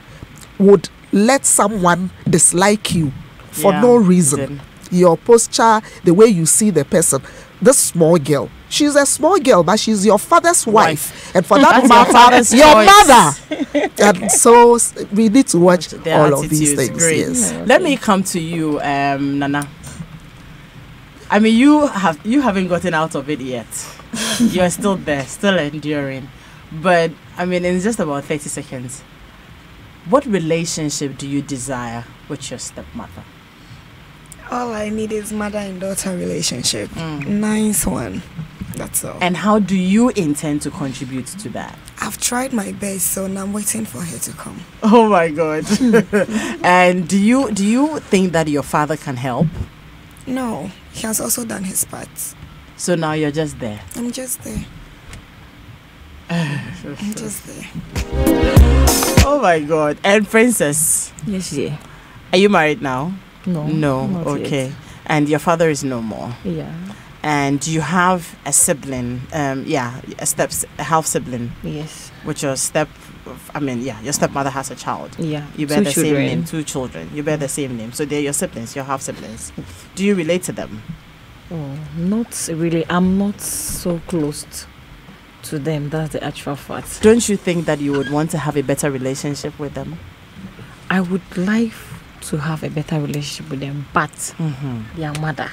would let someone dislike you for Yeah, no reason. then. Your posture, the way you see the person, this small girl, she's a small girl, but she's your father's wife, and for that That's your father's matter, your choice. mother. And so we need to watch Their all of these attitudes. things. Great. Yes. Let me come to you, Nana. I mean, you haven't gotten out of it yet. You're still there, still enduring. But I mean, in just about 30 seconds, what relationship do you desire with your stepmother? All I need is mother and daughter relationship. Nice one. That's all. And how do you intend to contribute to that? I've tried my best, so now I'm waiting for her to come. Oh my God! And do you think that your father can help? No, he has also done his part. So now you're just there. I'm just there. I'm just there. Oh my God! And Princess, Yes, yeah. are you married now? No. No. not Okay. yet. And your father is no more. Yeah. And you have a sibling. A half sibling, Yes. which your your stepmother has a child. Yeah. You bear Two the children. same name, 2 children. You bear the same name. So they're your siblings, your half siblings. Do you relate to them? Oh, not really. I'm not so close to them. That's the actual fact. Don't you think that you would want to have a better relationship with them? I would like to have a better relationship with them, but their mother.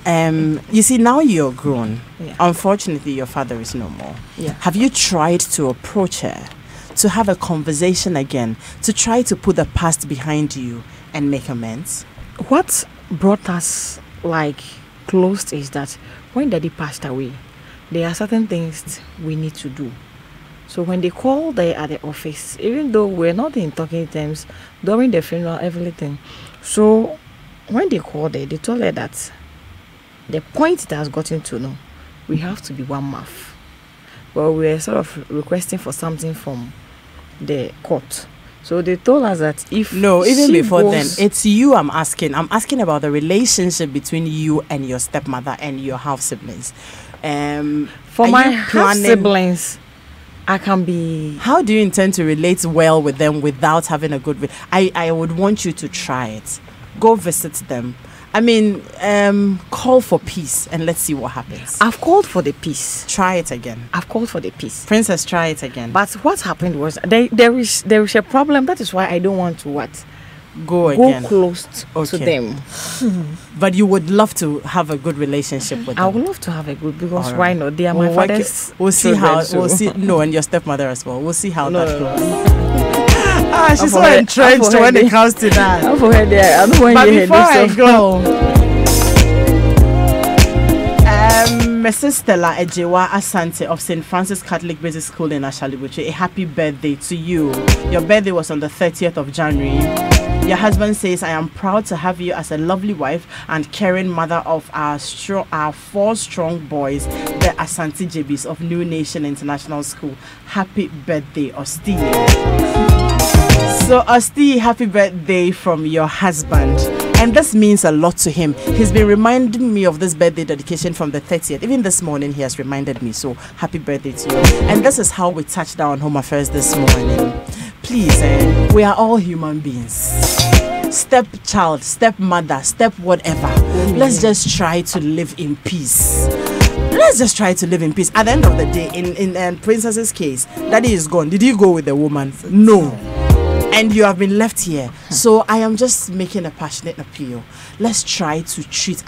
You see, now you're grown. Yeah. Unfortunately, your father is no more. Yeah. Have you tried to approach her, to have a conversation again, to try to put the past behind you and make amends? What brought us close is that when Daddy passed away, there are certain things we need to do. So when they called there at the office, even though we're not in talking terms during the funeral, everything. So when they called there, they told her that the point that has gotten to know, we have to be one mouth. Well, we were sort of requesting for something from the court. So they told us that if No, even she before goes- then, it's you I'm asking. I'm asking about the relationship between you and your stepmother and your half siblings. for are my you half siblings, I can be. How do you intend to relate well with them without having a good? I would want you to try it. Go visit them. I mean, call for peace and let's see what happens. I've called for the peace. Try it again. I've called for the peace. Princess, try it again. But what happened was there is a problem. That is why I don't want to Go again. close to them. But you would love to have a good relationship with them. I would love to have a good because All right. why not? They are my We'll work father's. it- We'll see how. children, We'll so- see. No, and your stepmother as well. We'll see how No, that no, goes. no. She's so entrenched when it comes to that. I'm for her there. I don't want But to hear before I this go, Mrs. Stella Ejewa Asante of St. Francis Catholic Basic School in Ashalibuche, a happy birthday to you. Your birthday was on the 30th of January. Your husband says, I am proud to have you as a lovely wife and caring mother of our 4 strong boys, the Asante Jebis of New Nation International School. Happy birthday, Osti. So, Osti, happy birthday from your husband. And this means a lot to him. He's been reminding me of this birthday dedication from the 30th. Even this morning, he has reminded me. So, happy birthday to you. And this is how we touched down Home Affairs this morning. Please, we are all human beings. Stepchild, stepmother, step whatever. Let's just try to live in peace. Let's just try to live in peace. At the end of the day, in Princess's case, daddy is gone. Did you go with the woman? No. And you have been left here. So I am just making a passionate appeal. Let's try to treat,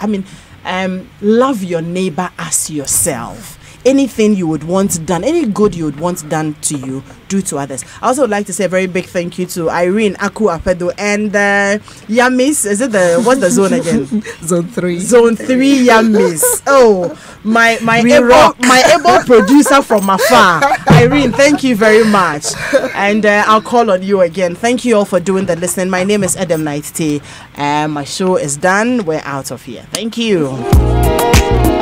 love your neighbor as yourself. Anything you would want done, any good you would want done to you, do to others. I also would like to say a very big thank you to Irene Aku Apedo and Yamis. Is it what's the zone again? Zone 3. Zone 3 Yamis. Oh, my able producer from afar. Irene, thank you very much. And I'll call on you again. Thank you all for doing the listening. My name is Adam Knight T. My show is done. We're out of here. Thank you.